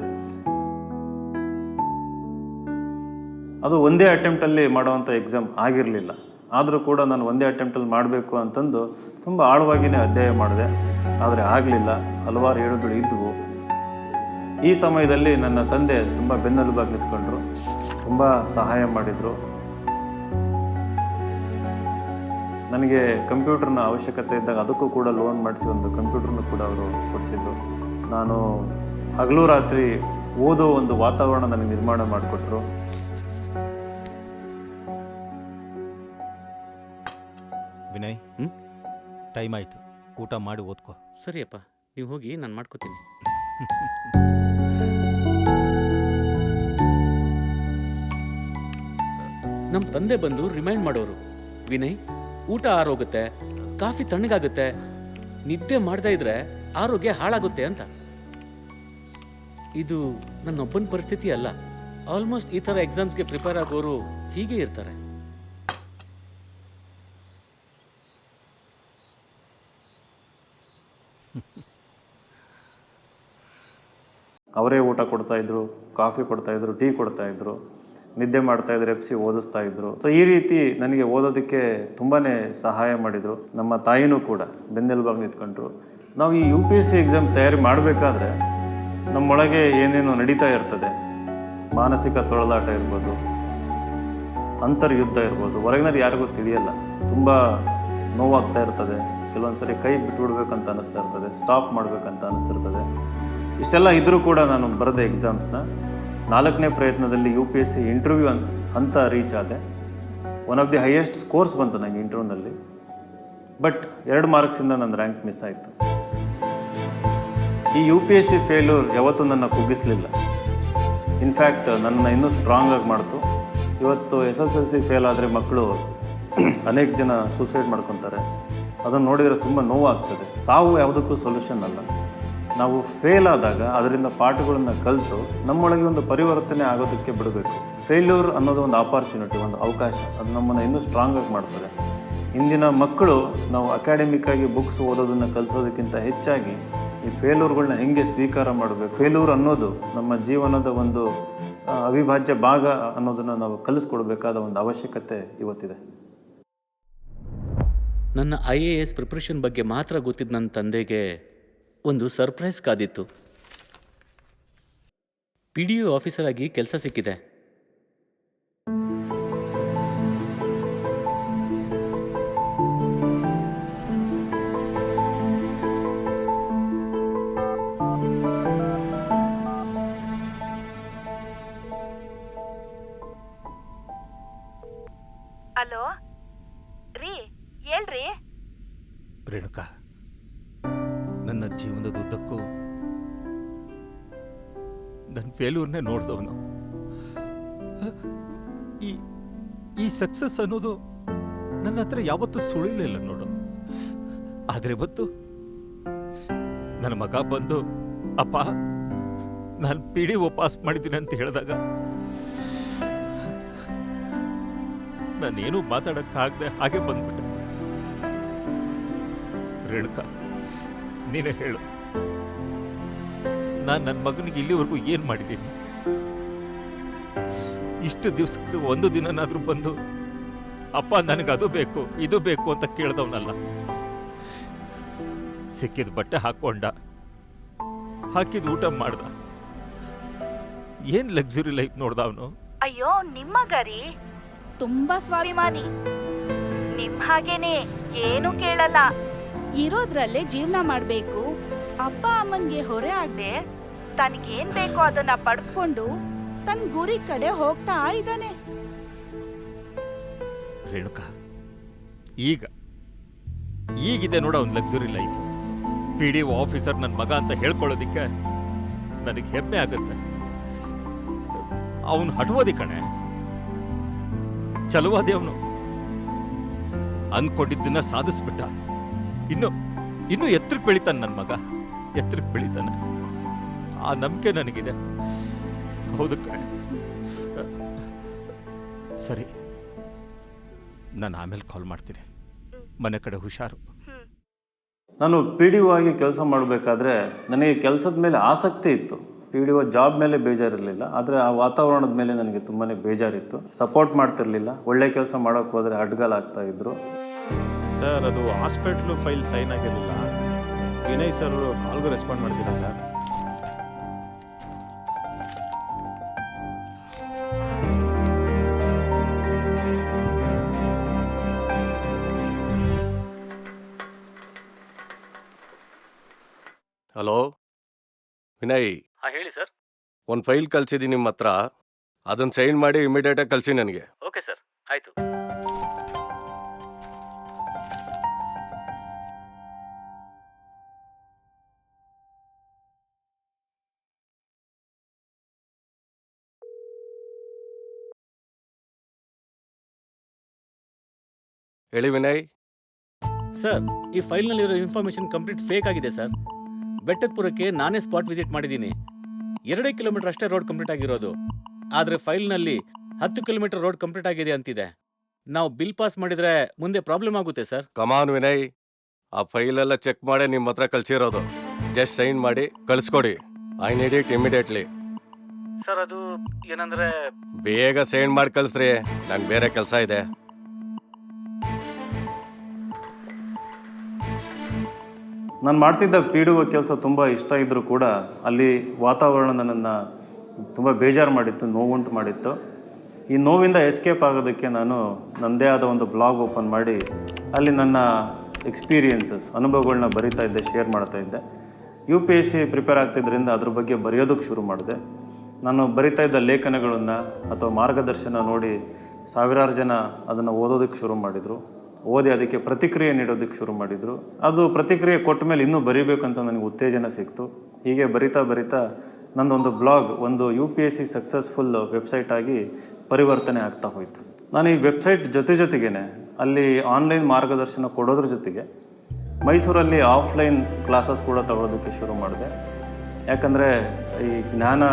ಅದು ಒಂದೇ ಅಟೆಂಪ್ಟಲ್ಲಿ ಮಾಡೋವಂಥ ಎಕ್ಸಾಮ್ ಆಗಿರಲಿಲ್ಲ. ಆದರೂ ಕೂಡ ನಾನು ಒಂದೇ ಅಟೆಂಪ್ಟಲ್ಲಿ ಮಾಡಬೇಕು ಅಂತಂದು ತುಂಬ ಆಳವಾಗಿಯೇ ಅಧ್ಯಯನ ಮಾಡಿದೆ. ಆದರೆ ಆಗಲಿಲ್ಲ, ಹಲವಾರು ಏಳುಗಳು ಇದ್ದವು. ಈ ಸಮಯದಲ್ಲಿ ನನ್ನ ತಂದೆ ತುಂಬ ಬೆನ್ನೆಲುಬಾಗಿ ನಿಂತ್ಕೊಂಡ್ರು, ತುಂಬ ಸಹಾಯ ಮಾಡಿದರು. ನನಗೆ ಕಂಪ್ಯೂಟರ್ನ ಅವಶ್ಯಕತೆ ಇದ್ದಾಗ ಅದಕ್ಕೂ ಕೂಡ ಲೋನ್ ಮಾಡಿಸಿ ಒಂದು ಕಂಪ್ಯೂಟರ್ನ ಕೂಡ ಅವರು ಕೊಡಿಸಿದ್ರು. ನಾನು ಹಗಲು ರಾತ್ರಿ ಓದೋ ಒಂದು ವಾತಾವರಣ ನನಗೆ ನಿರ್ಮಾಣ ಮಾಡಿಕೊಟ್ರು. ವಿನಯ್, ಟೈಮ್ ಆಯಿತು, ಊಟ ಮಾಡಿ ಓದ್ಕೋ. ಸರಿಯಪ್ಪ, ನೀವು ಹೋಗಿ, ನಾನು ಮಾಡ್ಕೋತೀನಿ. ನಮ್ಮ ತಂದೆ ಬಂದು ರಿಮೈಂಡ್ ಮಾಡೋರು, ವಿನಯ್ ಊಟ ಆರೋಗುತ್ತೆ, ಕಾಫಿ ತಣ್ಣಗಾಗುತ್ತೆ, ನಿದ್ದೆ ಮಾಡದೇ ಇದ್ರೆ ಆರೋಗ್ಯ ಹಾಳಾಗುತ್ತೆ ಅಂತ. ಇದು ನನ್ನೊಬ್ಬನ ಪರಿಸ್ಥಿತಿ ಅಲ್ಲ, ಆಲ್ಮೋಸ್ಟ್ ಈ ಥರ ಎಕ್ಸಾಮ್ಸ್ಗೆ ಪ್ರಿಪೇರ್ ಆಗೋರು ಹೀಗೆ ಇರ್ತಾರೆ. ಅವರೇ ಊಟ ಕೊಡ್ತಾಯಿದ್ರು, ಕಾಫಿ ಕೊಡ್ತಾಯಿದ್ರು, ಟೀ ಕೊಡ್ತಾಯಿದ್ರು, ನಿದ್ದೆ ಮಾಡ್ತಾಯಿದ್ರು, ಎಪ್ಸಿ ಓದಿಸ್ತಾಯಿದ್ರು. ಸೊ ಈ ರೀತಿ ನನಗೆ ಓದೋದಕ್ಕೆ ತುಂಬಾ ಸಹಾಯ ಮಾಡಿದರು. ನಮ್ಮ ತಾಯಿನೂ ಕೂಡ ಬೆನ್ನೆಲುಬಾಗಿ ನಿಂತ್ಕೊಂಡ್ರು. ನಾವು ಈ UPSC ಎಕ್ಸಾಮ್ ತಯಾರಿ ಮಾಡಬೇಕಾದ್ರೆ ನಮ್ಮೊಳಗೆ ಏನೇನೋ ನಡೀತಾ ಇರ್ತದೆ, ಮಾನಸಿಕ ತೊಳಲಾಟ ಇರ್ಬೋದು, ಅಂತರ್ಯುದ್ಧ ಇರ್ಬೋದು, ಹೊರಗಿನಲ್ಲಿ ಯಾರಿಗೂ ತಿಳಿಯಲ್ಲ. ತುಂಬ ನೋವಾಗ್ತಾ ಇರ್ತದೆ, ಕೆಲವೊಂದು ಸರಿ ಕೈ ಬಿಟ್ಬಿಡ್ಬೇಕಂತ ಅನ್ನಿಸ್ತಾ ಇರ್ತದೆ, ಸ್ಟಾಪ್ ಮಾಡಬೇಕಂತ ಅನ್ನಿಸ್ತಿರ್ತದೆ. ಇಷ್ಟೆಲ್ಲ ಇದ್ದರೂ ಕೂಡ ನಾನು ಬರೆದ ಎಕ್ಸಾಮ್ಸ್ನ 4ನೇ ಪ್ರಯತ್ನದಲ್ಲಿ UPSC ಇಂಟರ್ವ್ಯೂ ಅಂತ ರೀಚ್ ಆದೆ. One of the highest scores ಬಂತು ನನಗೆ ಇಂಟರ್ವ್ಯೂನಲ್ಲಿ. ಬಟ್ 2 ಮಾರ್ಕ್ಸಿಂದ ನನ್ನ ರ್ಯಾಂಕ್ ಮಿಸ್ ಆಯಿತು. ಈ UPSC ಫೇಲ್ಯೂರ್ ಯಾವತ್ತೂ ನನ್ನ ಕುಗ್ಗಿಸಲಿಲ್ಲ. ಇನ್ಫ್ಯಾಕ್ಟ್ ನನ್ನನ್ನು ಇನ್ನೂ ಸ್ಟ್ರಾಂಗಾಗಿ ಮಾಡ್ತು. ಇವತ್ತು SSLC ಫೇಲ್ ಆದರೆ ಮಕ್ಕಳು ಅನೇಕ ಜನ ಸೂಸೈಡ್ ಮಾಡ್ಕೊತಾರೆ. ಅದನ್ನು ನೋಡಿದರೆ ತುಂಬ ನೋವಾಗ್ತದೆ. ಸಾವು ಯಾವುದಕ್ಕೂ ಸೊಲ್ಯೂಷನ್ ಅಲ್ಲ. ನಾವು ಫೇಲ್ ಆದಾಗ ಅದರಿಂದ ಪಾಠಗಳನ್ನು ಕಲಿತು ನಮ್ಮೊಳಗೆ ಒಂದು ಪರಿವರ್ತನೆ ಆಗೋದಕ್ಕೆ ಬಿಡಬೇಕು. ಫೇಲ್ಯೂರ್ ಅನ್ನೋದು ಒಂದು ಆಪರ್ಚುನಿಟಿ, ಒಂದು ಅವಕಾಶ. ಅದು ನಮ್ಮನ್ನು ಇನ್ನೂ ಸ್ಟ್ರಾಂಗಾಗಿ ಮಾಡ್ತದೆ. ಇಂದಿನ ಮಕ್ಕಳು ನಾವು ಅಕಾಡೆಮಿಕ್ಕಾಗಿ ಬುಕ್ಸ್ ಓದೋದನ್ನು ಕಲಿಸೋದಕ್ಕಿಂತ ಹೆಚ್ಚಾಗಿ ಈ ಫೇಲ್ಯೂರ್ಗಳನ್ನ ಹೆಂಗೆ ಸ್ವೀಕಾರ ಮಾಡಬೇಕು, ಫೇಲ್ಯೂರ್ ಅನ್ನೋದು ನಮ್ಮ ಜೀವನದ ಒಂದು ಅವಿಭಾಜ್ಯ ಭಾಗ ಅನ್ನೋದನ್ನು ನಾವು ಕಲಿಸ್ಕೊಡ್ಬೇಕಾದ ಒಂದು ಅವಶ್ಯಕತೆ ಇವತ್ತಿದೆ. ನನ್ನ IAS ಪ್ರಿಪ್ರೇಷನ್ ಬಗ್ಗೆ ಮಾತ್ರ ಗೊತ್ತಿದ್ದ ನನ್ನ ತಂದೆಗೆ ಒಂದು ಸರ್ಪ್ರೈಸ್ ಕಾದಿತ್ತು. PDO ಆಫೀಸರ್ ಆಗಿ ಕೆಲಸ ಸಿಕ್ಕಿದೆ. ನನ್ನ ಜೀವನದ ಉದ್ದಕ್ಕೂ ನನ್ನ ಫೇಲ್ಯೂರ್ನೇ ನೋಡಿದವನು. ಈ ಸಕ್ಸಸ್ ಅನ್ನೋದು ನನ್ನ ಹತ್ರ ಯಾವತ್ತೂ ಸುಳಿಲಿಲ್ಲ ನೋಡು. ಆದರೆ ಇವತ್ತು ನನ್ನ ಮಗ ಬಂದು, ಅಪ್ಪ ನಾನು PDO ಪಾಸ್ ಮಾಡಿದ್ದೀನಿ ಅಂತ ಹೇಳಿದಾಗ ನಾನೇನು ಮಾತಾಡಕ್ಕಾಗದೆ ಹಾಗೆ ಬಂದ್ಬಿಟ್ಟೆ. ರೇಣುಕಾ, ನೀನೇ ಹೇಳು, ನಾನು ನನ್ನ ಮಗನಿಗೆ ಇಲ್ಲಿವರೆಗೂ ಏನು ಮಾಡಿದ್ದೀನಿ? ಇಷ್ಟು ದಿವಸಕ್ಕೆ ಒಂದು ದಿನನಾದ್ರೂ ಬಂದು ಅಪ್ಪ ನನಗೆ ಅದು ಬೇಕು ಇದು ಬೇಕು ಅಂತ ಕೇಳ್ದವನಲ್ಲ. ಸಿಕ್ಕಿದ ಬಟ್ಟೆ ಹಾಕೊಂಡ, ಹಾಕಿದ ಊಟ ಮಾಡ್ದ. ಏನ್ ಲಕ್ಸುರಿ ಲೈಫ್ ನೋಡ್ದ ಅವನು. ಅಯ್ಯೋ ನಿಮ್ಮ ಗರಿ ತುಂಬಾ ಸ್ವಾಭಿಮಾನಿ. ನಿಮ್ ಹಾಗೇನೆ ಏನು ಕೇಳಲ್ಲ. ಇರೋದ್ರಲ್ಲೇ ಜೀವನ ಮಾಡ್ಬೇಕು, ಅಪ್ಪ ಅಮ್ಮನ್ಗೆ ಹೊರೆ ಆಗದೆ ತನಗೇನ್ ಬೇಕೋ ಅದನ್ನ ಪಡ್ಕೊಂಡು ತನ್ ಗುರಿ ಕಡೆ ಹೋಗ್ತಾ ಇದ್ದಾನೆ. ರೇಣುಕಾ, ಈಗಿದೆ ನೋಡ ಒಂದು ಲಕ್ಸುರಿ ಲೈಫ್. PDO ಆಫೀಸರ್ ನನ್ನ ಮಗ ಅಂತ ಹೇಳ್ಕೊಳ್ಳೋದಿಕ್ಕೆ ನನಗೆ ಹೆಮ್ಮೆ ಆಗುತ್ತೆ. ಅವನು ಹಠವಾದಿ ಕಣೆ, ಚಲವಾದಿ. ಅವನು ಅಂದ್ಕೊಂಡಿದ್ದನ್ನ ಸಾಧಿಸ್ಬಿಟ್ಟ. ಇನ್ನು ಎತ್ತರಕ್ಕೆ ಬೆಳಿತಾನೆ ನನ್ನ ಮಗ, ಎತ್ತರಕ್ಕೆ ಬೆಳಿತಾನೆ. ಆ ನಂಬಿಕೆ ನನಗಿದೆ. ಹೌದು ಕಣೆ. ಸರಿ, ನಾನು ಆಮೇಲೆ ಕಾಲ್ ಮಾಡ್ತೀನಿ. ಮನೆ ಕಡೆ ಹುಷಾರು. ನಾನು PDO ಆಗಿ ಕೆಲಸ ಮಾಡಬೇಕಾದ್ರೆ ನನಗೆ ಕೆಲಸದ ಮೇಲೆ ಆಸಕ್ತಿ ಇತ್ತು. PDO ಜಾಬ್ ಮೇಲೆ ಬೇಜಾರಿರಲಿಲ್ಲ, ಆದರೆ ಆ ವಾತಾವರಣದ ಮೇಲೆ ನನಗೆ ತುಂಬಾ ಬೇಜಾರಿತ್ತು. ಸಪೋರ್ಟ್ ಮಾಡ್ತಿರ್ಲಿಲ್ಲ. ಒಳ್ಳೆ ಕೆಲಸ ಮಾಡೋಕ್ಕೆ ಹೋದರೆ ಅಡ್ಗಾಲಾಗ್ತಾ ಇದ್ರು. ಸರ್, ಅದು ಹಾಸ್ಪಿಟ್ಲು ಫೈಲ್ ಸೈನ್ ಆಗಿರಲಿಲ್ಲ. ವಿನಯ್ ಸರ್ ಕಾಲ್ಗೂ ರೆಸ್ಪಾಂಡ್ ಮಾಡ್ತೀರಾ ಸರ್? ಹಲೋ ವಿನಯ್. ಹೇಳಿ ಸರ್. ಒಂದು ಫೈಲ್ ಕಳಿಸಿದ್ದೀನಿ ನಿಮ್ಮ ಹತ್ರ, ಅದನ್ನು ಸೈನ್ ಮಾಡಿ ಇಮಿಡಿಯೇಟಾಗಿ ಕಳಿಸಿ ನನಗೆ. ಓಕೆ ಸರ್, ಆಯಿತು. ಹೇಳಿ ವಿನಯ್. ಸರ್, ಈ ಫೈಲ್ನಲ್ಲಿರೋ ಇನ್ಫಾರ್ಮೇಶನ್ ಕಂಪ್ಲೀಟ್ ಫೇಕ್ ಆಗಿದೆ ಸರ್. ಬೆಟ್ಟದಪುರಕ್ಕೆ ನಾನೇ ಸ್ಪಾಟ್ ವಿಸಿಟ್ ಮಾಡಿದ್ದೀನಿ. 2 ಕಿಲೋಮೀಟರ್ ಅಷ್ಟೇ ರೋಡ್ ಕಂಪ್ಲೀಟ್ ಆಗಿರೋದು. ಆದರೆ ಫೈಲ್ನಲ್ಲಿ 10 ಕಿಲೋಮೀಟರ್ ರೋಡ್ ಕಂಪ್ಲೀಟ್ ಆಗಿದೆ ಅಂತಿದೆ. ನಾವು ಬಿಲ್ ಪಾಸ್ ಮಾಡಿದ್ರೆ ಮುಂದೆ ಪ್ರಾಬ್ಲಮ್ ಆಗುತ್ತೆ ಸರ್. ಕಮಾನ್ ವಿನಯ್, ಆ ಫೈಲೆಲ್ಲ ಚೆಕ್ ಮಾಡಿ ನಿಮ್ಮ ಹತ್ರ ಕಳಿಸಿರೋದು. ಜಸ್ಟ್ ಸೈನ್ ಮಾಡಿ ಕಳಿಸ್ಕೊಡಿ. I need it immediately. Sir, ಅದು ಏನಂದ್ರೆ ಬೇಗ ಸೈನ್ ಮಾಡಿ ಕಳಿಸ್ರಿ, ನಂಗೆ ಬೇರೆ ಕೆಲಸ ಇದೆ. ನಾನು ಮಾಡ್ತಿದ್ದ PDO ಕೆಲಸ ತುಂಬ ಇಷ್ಟ ಇದ್ದರೂ ಕೂಡ ಅಲ್ಲಿ ವಾತಾವರಣ ನನ್ನನ್ನು ತುಂಬ ಬೇಜಾರು ಮಾಡಿತ್ತು, ನೋವುಂಟು ಮಾಡಿತ್ತು. ಈ ನೋವಿಂದ ಎಸ್ಕೇಪ್ ಆಗೋದಕ್ಕೆ ನಾನು ನನ್ನದೇ ಆದ ಒಂದು ಬ್ಲಾಗ್ ಓಪನ್ ಮಾಡಿ ಅಲ್ಲಿ ನನ್ನ ಎಕ್ಸ್ಪೀರಿಯನ್ಸಸ್, ಅನುಭವಗಳನ್ನ ಬರಿತಾ ಇದ್ದೆ, ಶೇರ್ ಮಾಡ್ತಾ ಇದ್ದೆ. UPSC ಪ್ರಿಪೇರ್ ಆಗ್ತಿದ್ದರಿಂದ ಅದ್ರ ಬಗ್ಗೆ ಬರೆಯೋದಕ್ಕೆ ಶುರು ಮಾಡಿದೆ. ನಾನು ಬರಿತಾ ಇದ್ದ ಲೇಖನಗಳನ್ನು ಅಥವಾ ಮಾರ್ಗದರ್ಶನ ನೋಡಿ ಸಾವಿರಾರು ಜನ ಅದನ್ನು ಓದೋದಕ್ಕೆ ಶುರು ಮಾಡಿದರು. ಓದಿ ಅದಕ್ಕೆ ಪ್ರತಿಕ್ರಿಯೆ ನೀಡೋದಕ್ಕೆ ಶುರು ಮಾಡಿದರು. ಅದು ಪ್ರತಿಕ್ರಿಯೆ ಕೊಟ್ಟ ಮೇಲೆ ಇನ್ನೂ ಬರಿಬೇಕಂತ ನನಗೆ ಉತ್ತೇಜನ ಸಿಕ್ತು. ಹೀಗೆ ಬರಿತಾ ನನ್ನದೊಂದು ಬ್ಲಾಗ್ ಒಂದು UPSC ಸಕ್ಸಸ್ಫುಲ್ ವೆಬ್ಸೈಟ್ ಆಗಿ ಪರಿವರ್ತನೆ ಆಗ್ತಾ ಹೋಯಿತು. ನಾನು ಈ ವೆಬ್ಸೈಟ್ ಜೊತೆಗೇ ಅಲ್ಲಿ ಆನ್ಲೈನ್ ಮಾರ್ಗದರ್ಶನ ಕೊಡೋದ್ರ ಜೊತೆಗೆ ಮೈಸೂರಲ್ಲಿ ಆಫ್ಲೈನ್ ಕ್ಲಾಸಸ್ ಕೂಡ ತಗೊಳ್ಳೋದಕ್ಕೆ ಶುರು ಮಾಡಿದೆ. ಯಾಕಂದರೆ ಈ ಜ್ಞಾನ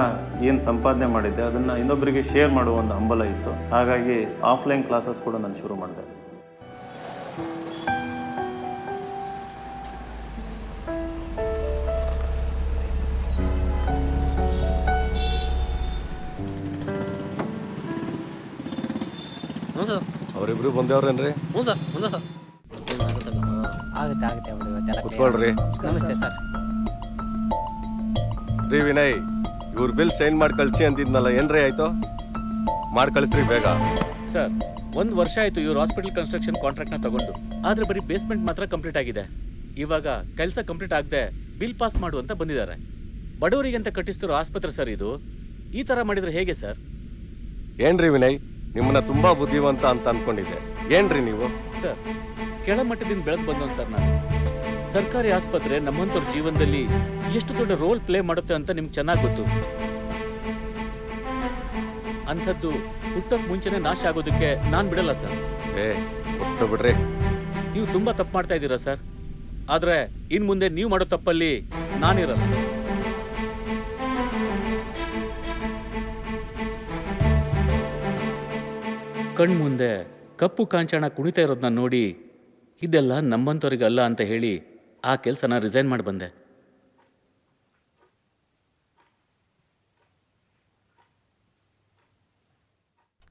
ಏನು ಸಂಪಾದನೆ ಮಾಡಿದ್ದೆ ಅದನ್ನು ಇನ್ನೊಬ್ಬರಿಗೆ ಶೇರ್ ಮಾಡುವ ಒಂದು ಹಂಬಲ ಇತ್ತು. ಹಾಗಾಗಿ ಆಫ್ಲೈನ್ ಕ್ಲಾಸಸ್ ಕೂಡ ನಾನು ಶುರು ಮಾಡಿದೆ. ಅವರಿಬ್ರು ಬಂದೇವ್ರೇನ್ರಿ? ಹ್ಞೂ ಸರ್, ಮುಂದೆ ಸರ್. ಆಗುತ್ತೆ ಕುತ್ಕೊಳ್ರಿ. ನಮಸ್ತೆ ಸರ್. ರೀ ವಿನಯ್, ಇವ್ರ ಬಿಲ್ ಸೈನ್ ಮಾಡಿ ಕಳಿಸಿ ಅಂತಿದ್ನಲ್ಲ, ಏನ್ರಿ ಆಯ್ತು? ಮಾಡಿ ಕಳಿಸ್ರಿ ಬೇಗ. ಸರ್, 1 ವರ್ಷ ಆಯ್ತು ಇವ್ರು ಹಾಸ್ಪಿಟಲ್ ಕನ್ಸ್ಟ್ರಕ್ಷನ್ ಕಾಂಟ್ರಾಕ್ಟ್ನ ತಗೊಂಡು. ಆದ್ರೆ ಬರೀ ಬೇಸ್ಮೆಂಟ್ ಮಾತ್ರ ಕಂಪ್ಲೀಟ್ ಆಗಿದೆ. ಇವಾಗ ಕೆಲಸ ಕಂಪ್ಲೀಟ್ ಆಗದೆ ಬಿಲ್ ಪಾಸ್ ಮಾಡು ಅಂತ ಬಂದಿದ್ದಾರೆ. ಬಡವರಿಗೆ ಅಂತ ಕಟ್ಟಿಸ್ತಿರೋ ಆಸ್ಪತ್ರೆ ಸರ್ ಇದು. ಈ ತರ ಮಾಡಿದ್ರೆ ಹೇಗೆ ಸರ್? ಏನ್ರಿ ವಿನಯ್, ನಿಮ್ಮನ್ನ ತುಂಬಾ ಬುದ್ಧಿವಂತ ಅಂತ ಅನ್ಕೊಂಡಿದ್ದೆ. ಏನ್ರಿ ನೀವು? ಸರ್, ಕೆಳಮಟ್ಟದಿಂದ ಬೆಳೆದು ಬಂದವನು ಸರ್ ನಾನು. ಸರ್ಕಾರಿ ಆಸ್ಪತ್ರೆ ನಮ್ಮಂತವ್ರ ಜೀವನದಲ್ಲಿ ಎಷ್ಟು ದೊಡ್ಡ ರೋಲ್ ಪ್ಲೇ ಮಾಡುತ್ತೆ ಅಂತ ನಿಮ್ಗೆ ಚೆನ್ನಾಗಿ ಗೊತ್ತು. ಅಂಥದ್ದು ಹುಟ್ಟೋಕ್ ಮುಂಚೆನೆ ನಾಶ ಆಗೋದಕ್ಕೆ ನಾನ್ ಬಿಡಲ್ಲ ಸರ್. ಗೊತ್ತು ಬಿಡ್ರಿ. ನೀವು ತುಂಬಾ ತಪ್ಪು ಮಾಡ್ತಾ ಇದ್ದೀರಾ ಸರ್. ಆದ್ರೆ ಇನ್ ಮುಂದೆ ನೀವು ಮಾಡೋ ತಪ್ಪಲ್ಲಿ ನಾನಿರಲ್ಲ. ಕಣ್ ಮುಂದೆ ಕಪ್ಪು ಕಾಂಚಾಣ ಕುಣಿತಾ ಇರೋದನ್ನ ನೋಡಿ ಇದೆಲ್ಲ ನಮ್ಮಂತವ್ರಿಗಲ್ಲ ಅಂತ ಹೇಳಿ ಆ ಕೆಲಸನ ರಿಸೈನ್ ಮಾಡಿ ಬಂದೆ.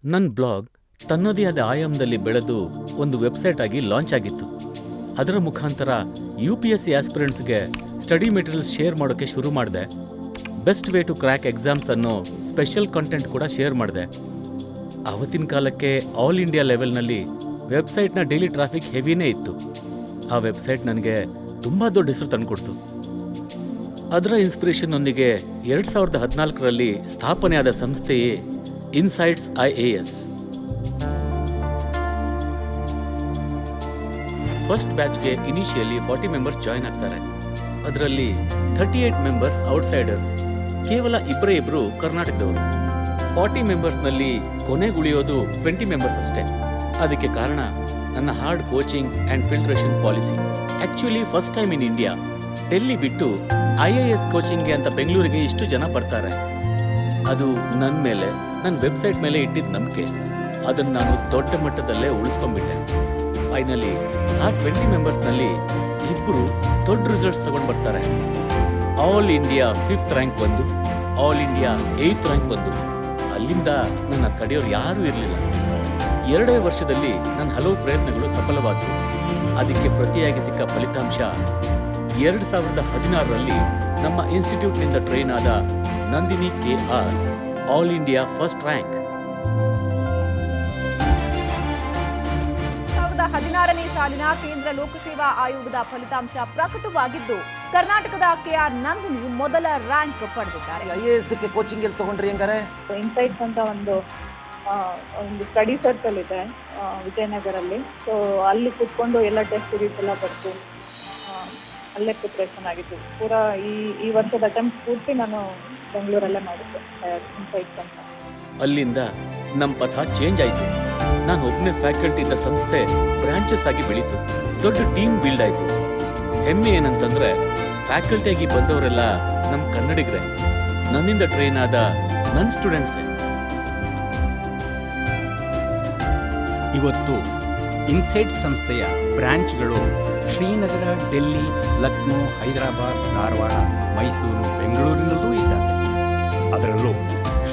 ನನ್ನ ಬ್ಲಾಗ್ ತನ್ನದೇ ಆದ ಆಯಾಮದಲ್ಲಿ ಬೆಳೆದು ಒಂದು ವೆಬ್ಸೈಟ್ ಆಗಿ ಲಾಂಚ್ ಆಗಿತ್ತು. ಅದರ ಮುಖಾಂತರ UPSC ಆಸ್ಪಿರೆಂಟ್ಸ್ಗೆ ಸ್ಟಡಿ ಮೆಟೀರಿಯಲ್ಸ್ ಶೇರ್ ಮಾಡೋಕ್ಕೆ ಶುರು ಮಾಡಿದೆ. Best way to crack exams ಅನ್ನೋ ಸ್ಪೆಷಲ್ ಕಂಟೆಂಟ್ ಕೂಡ ಶೇರ್ ಮಾಡಿದೆ. ಆವತ್ತಿನ ಕಾಲಕ್ಕೆ ಆಲ್ ಇಂಡಿಯಾ ಲೆವೆಲ್ನಲ್ಲಿ ವೆಬ್ಸೈಟ್ನ ಡೈಲಿ ಟ್ರಾಫಿಕ್ ಹೆವಿನೇ ಇತ್ತು. ಆ ವೆಬ್ಸೈಟ್ ನನಗೆ ತುಂಬ ದೊಡ್ಡ ಹೆಸರು ತಂದುಕೊಡ್ತು. ಅದರ ಇನ್ಸ್ಪಿರೇಷನ್ನೊಂದಿಗೆ 2014ರಲ್ಲಿ ಸ್ಥಾಪನೆಯಾದ ಸಂಸ್ಥೆಯೇ ಇನ್ಸೈಟ್ಸ್ IAS. ಫಸ್ಟ್ ಬ್ಯಾಚ್ಗೆ ಇನಿಷಿಯಲಿ 40 ಮೆಂಬರ್ಸ್ ಜಾಯ್ನ್ ಆಗ್ತಾರೆ. ಅದರಲ್ಲಿ 38 ಮೆಂಬರ್ಸ್ ಔಟ್ಸೈಡರ್ಸ್, ಕೇವಲ ಇಬ್ಬರು ಕರ್ನಾಟಕದವರು. 40 ಮೆಂಬರ್ಸ್ನಲ್ಲಿ ಕೊನೆಗುಳಿಯೋದು 20 ಮೆಂಬರ್ಸ್ ಅಷ್ಟೇ. ಅದಕ್ಕೆ ಕಾರಣ ನನ್ನ hard coaching and filtration policy. Actually first time in India Delhi ಬಿಟ್ಟು IAS ಕೋಚಿಂಗ್ಗೆ ಅಂತ ಬೆಂಗಳೂರಿಗೆ ಇಷ್ಟು ಜನ ಬರ್ತಾರೆ. ಅದು ನನ್ನ ಮೇಲೆ, ನನ್ನ ವೆಬ್ಸೈಟ್ ಮೇಲೆ ಇಟ್ಟಿದ್ದ ನಂಬಿಕೆ. ಅದನ್ನು ನಾನು ದೊಡ್ಡ ಮಟ್ಟದಲ್ಲೇ ಉಳಿಸ್ಕೊಂಡ್ಬಿಟ್ಟೆ. ಫೈನಲಿ ಆ 20 ಮೆಂಬರ್ಸ್ನಲ್ಲಿ ಇಬ್ಬರು ದೊಡ್ಡ ರಿಸಲ್ಟ್ಸ್ ತಗೊಂಡು ಬರ್ತಾರೆ. ಆಲ್ ಇಂಡಿಯಾ 5th ರ್ಯಾಂಕ್ ಒಂದು, ಆಲ್ ಇಂಡಿಯಾ 8th ರ್ಯಾಂಕ್ ಒಂದು. ಅಲ್ಲಿಂದ ನನ್ನ ತಡೆಯೋರು ಯಾರೂ ಇರಲಿಲ್ಲ. 2 ವರ್ಷದಲ್ಲಿ ನನ್ನ ಹಲವು ಪ್ರಯತ್ನಗಳು ಸಫಲವಾದವು. ಅದಕ್ಕೆ ಪ್ರತಿಯಾಗಿ ಸಿಕ್ಕ ಫಲಿತಾಂಶ 2016ರಲ್ಲಿ ನಮ್ಮ ಇನ್ಸ್ಟಿಟ್ಯೂಟ್ನಿಂದ ಟ್ರೈನ್ ಆದ Nandini KR all India first rank. 2016ನೇ ಸಾಲಿನ ಕೇಂದ್ರ ಲೋಕಸೇವಾ ಆಯೋಗದ ಫಲಿತಾಂಶ ಪ್ರಕಟವಾಗಿದ್ದು ಕರ್ನಾಟಕದ KR ನಂದಿನಿ ಮೊದಲ ರ್ಯಾಂಕ್ ಪಡೆದಿದ್ದಾರೆ. IAS ಕೋಚಿಂಗ್ ಎಲ್ಲಿ ತಗೊಂಡ್ರಿ ಹೆಂಗಾರೆ? ಇನ್ಸೈಟ್ಸ್ ಅಂತ ಒಂದು ಸ್ಟಡಿ ಸರ್ಕಲ್ ಇದೆ ವಿಜಯನಗರಲ್ಲಿ. ಸೊ ಅಲ್ಲಿ ಕೂತ್ಕೊಂಡು ಎಲ್ಲ ಟೆಸ್ಟ್ ಸೀರೀಸ್ ಎಲ್ಲ ಬರ್ತು. ಅಲ್ಲೇ ಪ್ರಿಪ್ರೇಷನ್ ಆಗಿತ್ತು. ಪೂರಾ ಈ ವರ್ಷದ ಅಟೆಂಪ್ಟ್ ಪೂರ್ತಿ ನಾನು ಬೆಂಗಳೂರಲ್ಲೇ ಮಾಡಿದ್ದೆ ಇನ್ಸೈಟ್ಸ್ ಅಂತ. ಅಲ್ಲಿಂದ ನಮ್ಮ ಪಥ ಚೇಂಜ್ ಆಯಿತು. ನಾನು ಒಬ್ಬನೇ ಫ್ಯಾಕಲ್ಟಿ ಇದ್ದ ಸಂಸ್ಥೆ ಬ್ರಾಂಚಸ್ ಆಗಿ ಬೆಳೀತು. ದೊಡ್ಡ ಟೀಮ್ ಬಿಲ್ಡ್ ಆಯಿತು. ಹೆಮ್ಮೆ ಏನಂತಂದ್ರೆ ಫ್ಯಾಕಲ್ಟಿಯಾಗಿ ಬಂದವರೆಲ್ಲ ನಮ್ಮ ಕನ್ನಡಿಗರೇ, ನನ್ನಿಂದ ಟ್ರೈನ್ ಆದ ನನ್ನ ಸ್ಟೂಡೆಂಟ್ಸೇ. ಇವತ್ತು ಇನ್ಸೈಟ್ ಸಂಸ್ಥೆಯ ಬ್ರಾಂಚ್ಗಳು ಶ್ರೀನಗರ, ಡೆಲ್ಲಿ, ಲಕ್ನೋ, ಹೈದರಾಬಾದ್, ಧಾರವಾಡ, ಮೈಸೂರು, ಬೆಂಗಳೂರಿನಲ್ಲೂ ಇದ್ದಾವೆ. ಅದರಲ್ಲೂ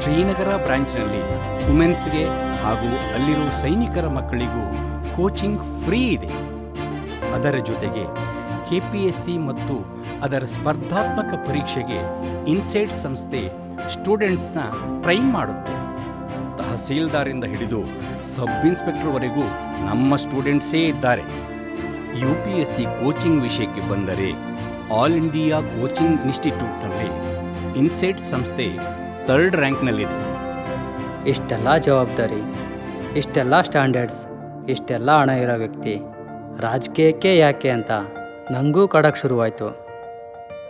ಶ್ರೀನಗರ ಬ್ರಾಂಚ್ನಲ್ಲಿ ವುಮೆನ್ಸ್ಗೆ ಹಾಗೂ ಅಲ್ಲಿರೋ ಸೈನಿಕರ ಮಕ್ಕಳಿಗೂ ಕೋಚಿಂಗ್ ಫ್ರೀ ಇದೆ. ಅದರ ಜೊತೆಗೆ KPSC ಮತ್ತು ಅದರ ಸ್ಪರ್ಧಾತ್ಮಕ ಪರೀಕ್ಷೆಗೆ ಇನ್ಸೈಟ್ ಸಂಸ್ಥೆ ಸ್ಟೂಡೆಂಟ್ಸ್ನ ಟ್ರೈನ್ ಮಾಡುತ್ತೆ. ತಹಸೀಲ್ದಾರಿಂದ ಹಿಡಿದು ಸಬ್ ಇನ್ಸ್ಪೆಕ್ಟರ್ವರೆಗೂ ನಮ್ಮ ಸ್ಟೂಡೆಂಟ್ಸೇ ಇದ್ದಾರೆ. UPSC ಕೋಚಿಂಗ್ ವಿಷಯಕ್ಕೆ ಬಂದರೆ ಆಲ್ ಇಂಡಿಯಾ ಕೋಚಿಂಗ್ ಇನ್ಸ್ಟಿಟ್ಯೂಟ್ನಲ್ಲಿ ಇನ್ಸೈಟ್ ಸಂಸ್ಥೆ 3rd ರ್ಯಾಂಕ್ನಲ್ಲಿದೆ. ಇಷ್ಟೆಲ್ಲ ಜವಾಬ್ದಾರಿ, ಇಷ್ಟೆಲ್ಲ ಸ್ಟ್ಯಾಂಡರ್ಡ್ಸ್, ಇಷ್ಟೆಲ್ಲ ಹಣ ಇರೋ ವ್ಯಕ್ತಿ ರಾಜಕೀಯಕ್ಕೆ ಯಾಕೆ ಅಂತ ನನಗೂ ಕಡಕ್ಕೆ ಶುರುವಾಯಿತು.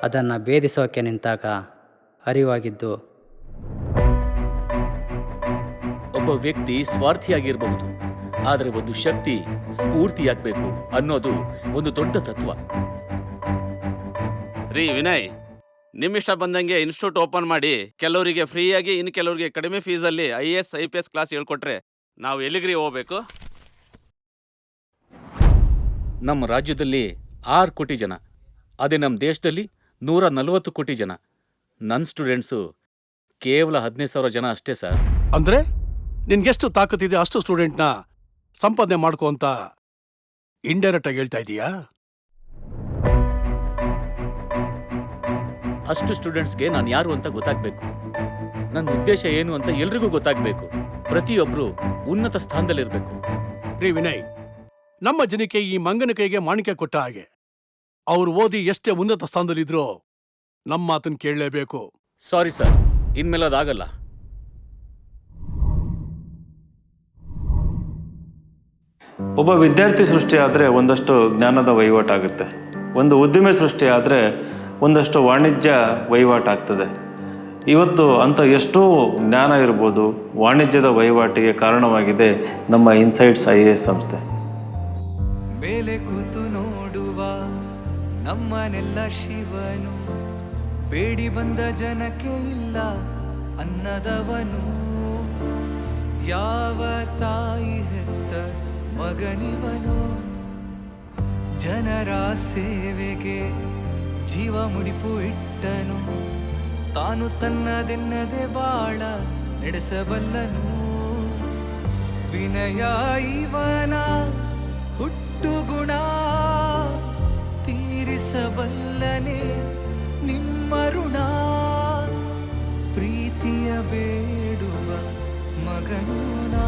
ಅದನ್ನು ಭೇದಿಸೋಕೆ ನಿಂತಾಗ ಅರಿವಾಗಿದ್ದು, ಒಬ್ಬ ವ್ಯಕ್ತಿ ಸ್ವಾರ್ಥಿಯಾಗಿರಬಹುದು, ಆದರೆ ಒಂದು ಶಕ್ತಿ ಸ್ಫೂರ್ತಿಯಾಗಬೇಕು ಅನ್ನೋದು ಒಂದು ದೊಡ್ಡ ತತ್ವ. ರೀ ವಿನಯ್, ನಿಮ್ಮಿಷ್ಟ ಬಂದಂಗೆ ಇನ್ಸ್ಟಿಟ್ಯೂಟ್ ಓಪನ್ ಮಾಡಿ ಕೆಲವರಿಗೆ ಫ್ರೀಯಾಗಿ, ಇನ್ನು ಕೆಲವರಿಗೆ ಕಡಿಮೆ ಫೀಸಲ್ಲಿ IAS IPS ಕ್ಲಾಸ್ ಹೇಳ್ಕೊಟ್ರೆ ನಾವು ಎಲ್ಲಿಗ್ರಿ ಹೋಗ್ಬೇಕು? ನಮ್ಮ ರಾಜ್ಯದಲ್ಲಿ 6 ಕೋಟಿ ಜನ, ಅದೇ ನಮ್ಮ ದೇಶದಲ್ಲಿ 140 ಕೋಟಿ ಜನ. ನನ್ನ ಸ್ಟೂಡೆಂಟ್ಸು ಕೇವಲ 15,000 ಜನ ಅಷ್ಟೇ ಸರ್. ಅಂದ್ರೆ ನಿನ್ಗೆಷ್ಟು ತಾಕತ್ತಿದೆ ಅಷ್ಟು ಸ್ಟೂಡೆಂಟ್ನ ಸಂಪಾದನೆ ಮಾಡ್ಕೋ ಅಂತ ಇಂಡೈರೆಕ್ಟ್ ಆಗಿ ಹೇಳ್ತಾ ಇದೀಯಾ? ಅಷ್ಟು ಸ್ಟೂಡೆಂಟ್ಸ್ಗೆ ನಾನು ಯಾರು ಅಂತ ಗೊತ್ತಾಗಬೇಕು. ನನ್ನ ಉದ್ದೇಶ ಏನು ಅಂತ ಎಲ್ರಿಗೂ ಗೊತ್ತಾಗಬೇಕು. ಪ್ರತಿಯೊಬ್ಬರು ಉನ್ನತ ಸ್ಥಾನದಲ್ಲಿರಬೇಕು. ರೀ ವಿನಯ್, ನಮ್ಮ ಜನಕ್ಕೆ ಈ ಮಂಗನ ಕೈಗೆ ಮಾಣಿಕ್ಯ ಕೊಟ್ಟ ಹಾಗೆ ಅವ್ರು ಓದಿ ಎಷ್ಟೇ ಉನ್ನತ ಸ್ಥಾನದಲ್ಲಿದ್ರೋ ನಮ್ಮ ಮಾತನ್ನು ಕೇಳಲೇಬೇಕು. ಸಾರಿ ಸರ್, ಇನ್ಮೇಲೆ ಅದಾಗಲ್ಲ. ಒಬ್ಬ ವಿದ್ಯಾರ್ಥಿ ಸೃಷ್ಟಿ ಆದರೆ ಒಂದಷ್ಟು ಜ್ಞಾನದ ವಹಿವಾಟಾಗುತ್ತೆ. ಒಂದು ಉದ್ದಿಮೆ ಸೃಷ್ಟಿ ಆದರೆ ಒಂದಷ್ಟು ವಾಣಿಜ್ಯ ವಹಿವಾಟಾಗ್ತದೆ. ಇವತ್ತು ಅಂಥ ಎಷ್ಟೋ ಜ್ಞಾನ ಇರ್ಬೋದು, ವಾಣಿಜ್ಯದ ವಹಿವಾಟಿಗೆ ಕಾರಣವಾಗಿದೆ ನಮ್ಮ ಇನ್ಸೈಟ್ಸ್ IAS ಸಂಸ್ಥೆ. ಮೇಲೆ ಕೂತು ನೋಡುವ ನಮ್ಮನೆಲ್ಲ ಶಿವನು, ಬೇಡಿ ಬಂದ ಜನಕ್ಕೆ ಇಲ್ಲ ಅನ್ನದವನು, ಯಾವ ತಾಯಿ ಹೆತ್ತ ಮಗನಿವನು, ಜನರ ಸೇವೆಗೆ ಜೀವ ಮುಡಿಪು ಇಟ್ಟನು, ತಾನು ತನ್ನದೆನ್ನದೆ ಬಾಳ ನಡೆಸಬಲ್ಲನು, ವಿನಯ ಇವನ ಹುಟ್ಟುಗುಣ, ತೀರಿಸಬಲ್ಲನೆ ನಿಮ್ಮ ಋಣ, ಪ್ರೀತಿಯ ಬೇಡುವ ಮಗನೂ ನಾ.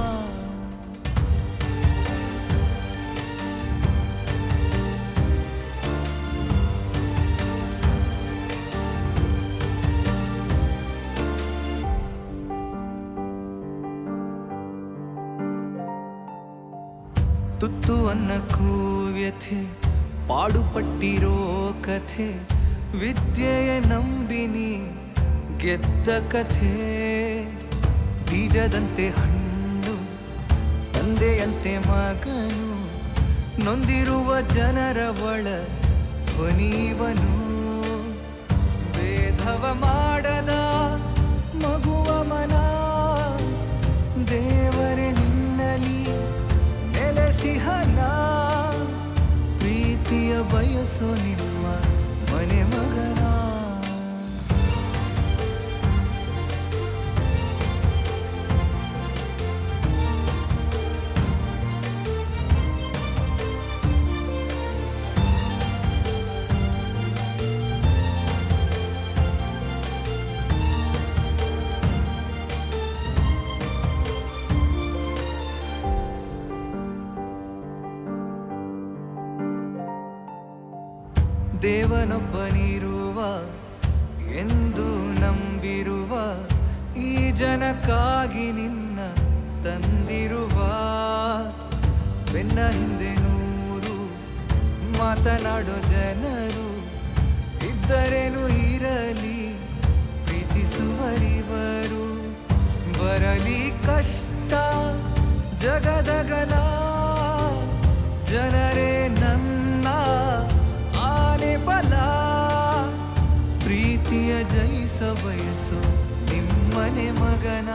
ತುತ್ತು ಅನ್ನಕ್ಕೂ ವ್ಯಥೆ ಪಾಡುಪಟ್ಟಿರೋ ಕಥೆ, ವಿದ್ಯೆಯ ನಂಬಿನಿ ಗೆದ್ದ ಕಥೆ, ಬೀಜದಂತೆ ಹಣ್ಣು ತಂದೆಯಂತೆ ಮಗನು, ನೊಂದಿರುವ ಜನರ ಒಳ ಧ್ವನಿವನು, ಭೇದವ ಮಾಡದ ಮಗುವ ಮನ, ದೇವರೇ ನಿನ್ನಲಿ ನೆಲೆಸಿಹನ, ಪ್ರೀತಿಯ ಬಯಸೋ ನಿಮ್ಮ ಮನೆ ಮಗನ. ದೇವನೊಬ್ಬನಿರುವ ಎಂದು ನಂಬಿರುವ, ಈ ಜನಕ್ಕಾಗಿ ನಿನ್ನ ತಂದಿರುವ, ಬೆನ್ನ ಹಿಂದೆ 100 ಮಾತನಾಡೋ ಜನರು ಇದ್ದರೇನು ಇರಲಿ, ಪ್ರೀತಿಸುವರಿವರು, ಬರಲಿ ಕಷ್ಟ ಜಗದಗಲ, ಜನರೇ ನನ್ನ ಆನೆ ಬಲ, ಪ್ರೀತಿಯ ಜಯಿಸ ಬಯಸೋ ನಿಮ್ಮನೆ ಮಗನ.